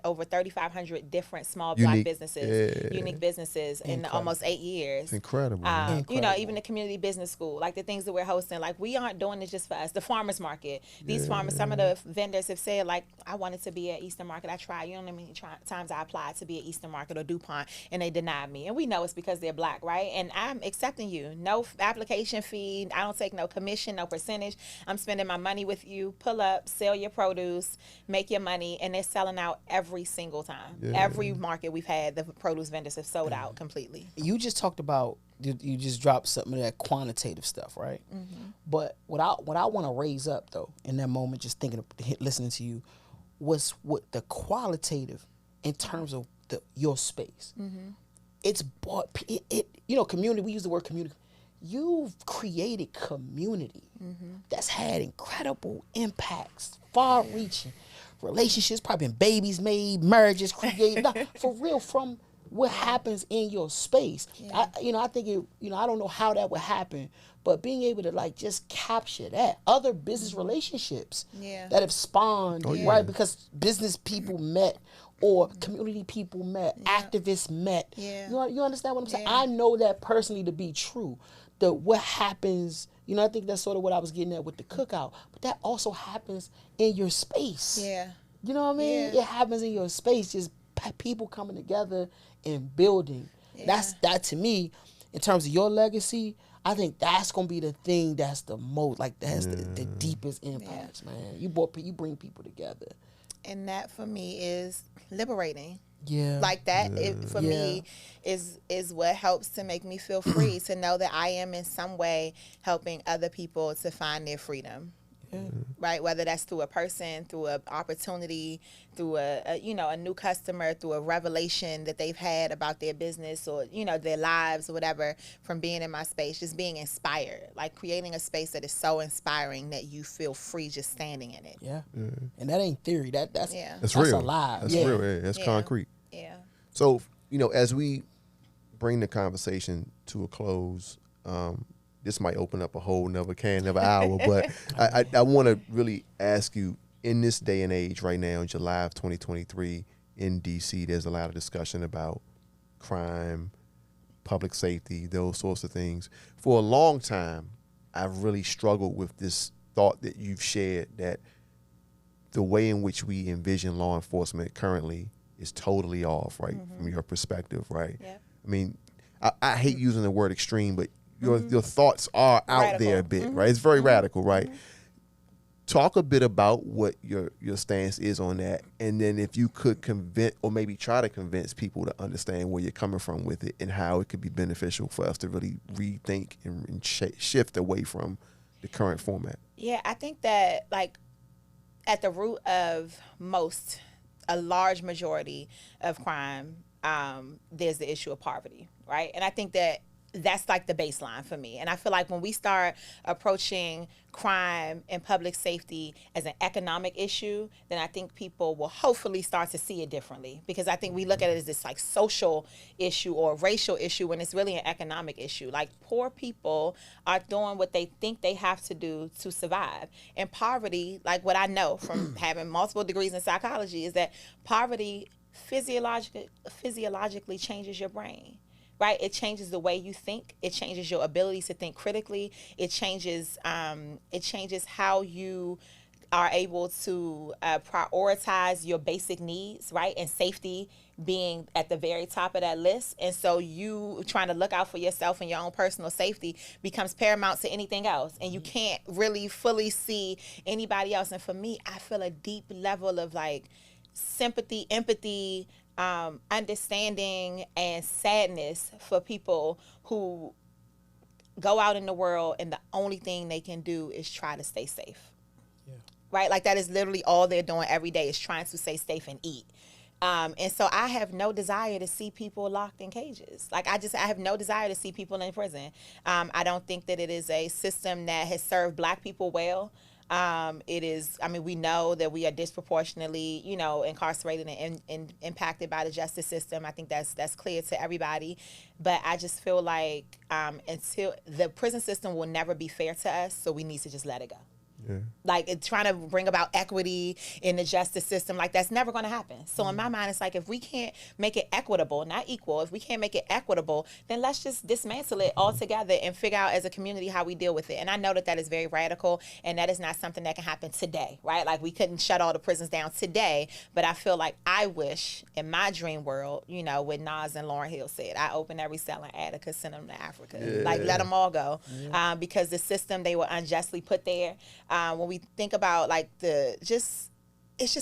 over 3,500 different small Black businesses, unique businesses in almost 8 years. It's incredible. Even the community business school, like the things that we're hosting, like, we aren't doing this just for us. The farmers market, these farmers, some of the vendors have said, like, I wanted to be at Eastern Market. I tried, how many times I applied to be at Eastern Market or DuPont, and they denied me. And we know it's because they're Black, right? And I'm accepting you. No application fee. I don't take no commission, no percentage. I'm spending my money with you. Pull up, sell your produce, make your money, and they're selling out every single time. Every market we've had, the produce vendors have sold out completely. You just talked about, you just dropped something of that quantitative stuff, right? Mm-hmm. But what I want to raise up, though, in that moment, just listening to you, was what the qualitative in terms of your space. Mm-hmm. It's bought, community, we use the word community. you've created community that's had incredible impacts, far-reaching relationships, probably been babies made, marriages created, for real, from what happens in your space. Yeah. I think I don't know how that would happen, but being able to like just capture that other business relationships that have spawned, right? Because business people met or community people met, activists met. Yeah. You understand what I'm saying? Yeah. I know that personally to be true. What happens, I think that's sort of what I was getting at with the cookout, but that also happens in your space. Yeah. You know what I mean? Yeah. It happens in your space, just people coming together and building. Yeah. That to me, in terms of your legacy, I think that's gonna be the thing that's the most, like, that's the deepest impacts, man. You bring people together. And that for me is liberating. Yeah. Like that, for me, is what helps to make me feel free, to know that I am in some way helping other people to find their freedom. Right, whether that's through a person, through an opportunity, through a new customer, through a revelation that they've had about their business or their lives or whatever, from being in my space, just being inspired, like creating a space that is so inspiring that you feel free just standing in it. Yeah. And that ain't theory. That's real. alive. That's real. Yeah. That's concrete. Yeah. So as we bring the conversation to a close, this might open up a whole another hour, but I want to really ask you, in this day and age right now, in July of 2023 in DC, there's a lot of discussion about crime, public safety, those sorts of things. For a long time, I've really struggled with this thought that you've shared, that the way in which we envision law enforcement currently is totally off, right, from your perspective, right? Yeah. I mean, I hate using the word extreme, but your thoughts are out Radical. there a bit, right? It's very radical, right? Talk a bit about what your stance is on that, and then if you could convince, or maybe try to convince people to understand where you're coming from with it and how it could be beneficial for us to really rethink and shift away from the current format. Yeah, I think that, like, at the root of a large majority of crime, there's the issue of poverty, right? And I think that's like the baseline for me. And I feel like when we start approaching crime and public safety as an economic issue, then I think people will hopefully start to see it differently. Because I think we look at it as this like social issue or racial issue when it's really an economic issue. Like, poor people are doing what they think they have to do to survive. And poverty, like what I know from having multiple degrees in psychology, is that poverty physiologically changes your brain. Right? It changes the way you think. It changes your ability to think critically. It changes how you are able to prioritize your basic needs, right? And safety being at the very top of that list. And so you trying to look out for yourself and your own personal safety becomes paramount to anything else. And you can't really fully see anybody else. And for me, I feel a deep level of like sympathy, empathy, understanding and sadness for people who go out in the world and the only thing they can do is try to stay safe. Yeah. Right? Like, that is literally all they're doing every day, is trying to stay safe and eat. And so I have no desire to see people locked in cages. Like, I have no desire to see people in prison. I don't think that it is a system that has served Black people well. We know that we are disproportionately, incarcerated and impacted by the justice system. I think that's clear to everybody. But I just feel like until the prison system will never be fair to us, so we need to just let it go. Yeah. Like, it's trying to bring about equity in the justice system, like, that's never going to happen. So in my mind, it's like, if we can't make it equitable, not equal, if we can't make it equitable, then let's just dismantle it altogether and figure out as a community how we deal with it. And I know that is very radical, and that is not something that can happen today, right? Like, we couldn't shut all the prisons down today, but I feel like I wish in my dream world, what Nas and Lauryn Hill said, I open every cell in Attica, send them to Africa. Yeah. Like, let them all go. Yeah. Because the system, they were unjustly put there. When we think about like it's just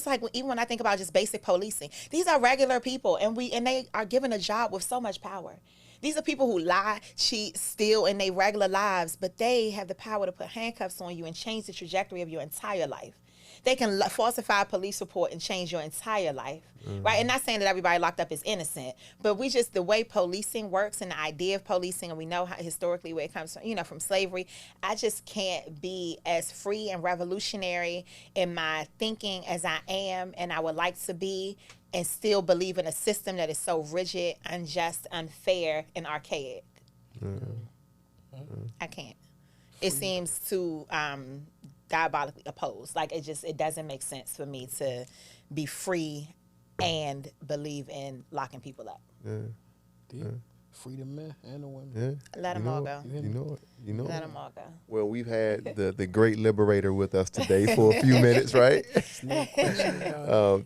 like, even when I think about just basic policing, these are regular people, and they are given a job with so much power. These are people who lie, cheat, steal in their regular lives, but they have the power to put handcuffs on you and change the trajectory of your entire life. They can falsify a police report and change your entire life, right? And not saying that everybody locked up is innocent, but the way policing works and the idea of policing, and we know how historically where it comes from, from slavery. I just can't be as free and revolutionary in my thinking as I am and I would like to be, and still believe in a system that is so rigid, unjust, unfair, and archaic. I can't. It seems too diabolically opposed. Like it doesn't make sense for me to be free and believe in locking people up. Free the men and the women. Let them all go. You know. Let them all go. Well, we've had the great liberator with us today for a few minutes, right?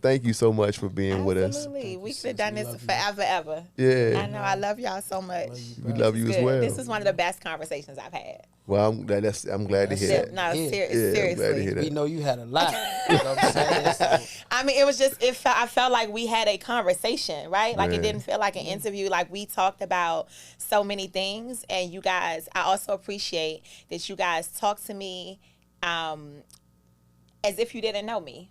Thank you so much for being with us. Absolutely. We could have done this forever, ever. Yeah. I know. I love y'all so much. We love you as well. This is one of the best conversations I've had. Well, I'm glad to hear that. No, Yeah, I'm glad to hear that. We know you had a lot. You know what I'm saying? I mean, it was just, I felt like we had a conversation, right? Like it didn't feel like an interview. Like we talked about so many things. And you guys, I also appreciate that you guys talked to me as if you didn't know me.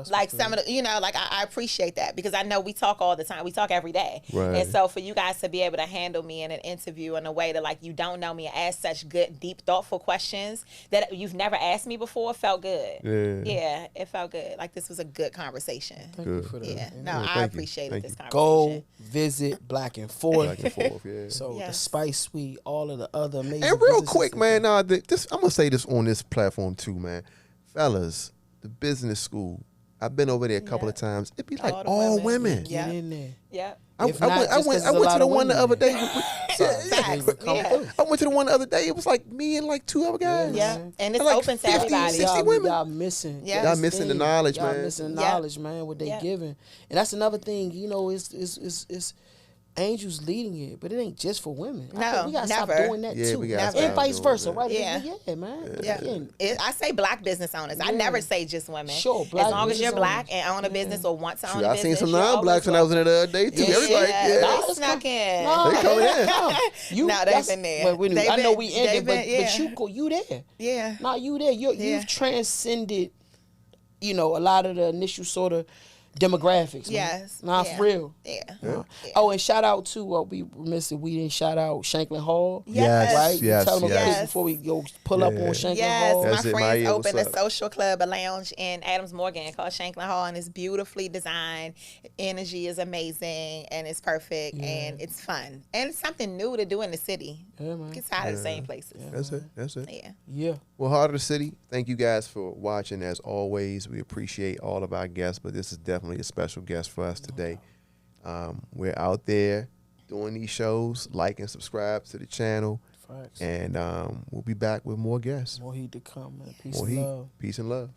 Like some of the, like I appreciate that because I know we talk all the time. We talk every day. Right. And so for you guys to be able to handle me in an interview in a way that like you don't know me and ask such good, deep, thoughtful questions that you've never asked me before felt good. Yeah, it felt good. Like this was a good conversation. Thank you for that. Yeah. No, I appreciated this conversation. Go visit Black and Forth. Back and forth, yeah. So the Spice Suite, all of the other amazing. And real businesses quick, man, I'm gonna say this on this platform too, man. Fellas, the business school. I've been over there a couple of times. It'd be like all women. Yeah. Get in there. Yeah. I went to the one the other day. I went to the one the other day. It was like me and like two other guys. Yeah. And it's like open to 50, everybody. 60 women. Y'all missing. Yeah. Y'all missing the knowledge, man. Y'all missing the knowledge, man. What they giving, and that's another thing. It's Angels leading it, but it ain't just for women. No, we gotta never. stop doing that Yeah, too. we gotta And stop vice doing versa, that. right? Yeah. Man. Yeah. I say Black business owners. I never say just women. Sure, as Black long as you're business Black owners. and own a business or want to own a I business. seen some you're non-blacks when I was in there the other day too. Yeah. Everybody, They snuck in. No, they coming in. They've been there. I know we ended, but you there. Yeah. No, you there. You've transcended, a lot of the initial sort of demographics. Man. Yes. Nah, for real. Yeah. Oh, and shout out to we missed it. We didn't shout out Shanklin Hall. Yes. Right. Yes. Tell them Yes. quick before we go pull up on Shanklin Yes, Hall. my That's it, friends Maya, opened what's a up? social club, a lounge in Adams Morgan called Shanklin Hall, and it's beautifully designed. Energy is amazing, and it's perfect, and it's fun, and it's something new to do in the city. Yeah, man. Get tired of the same places. That's it. Yeah. Yeah. Well, Heart of the City, thank you guys for watching. As always, we appreciate all of our guests, but this is definitely a special guest for us today. We're out there doing these shows. Like and subscribe to the channel. Facts. And we'll be back with more guests. More heat to come, man. Peace More and heat. love. Peace and love.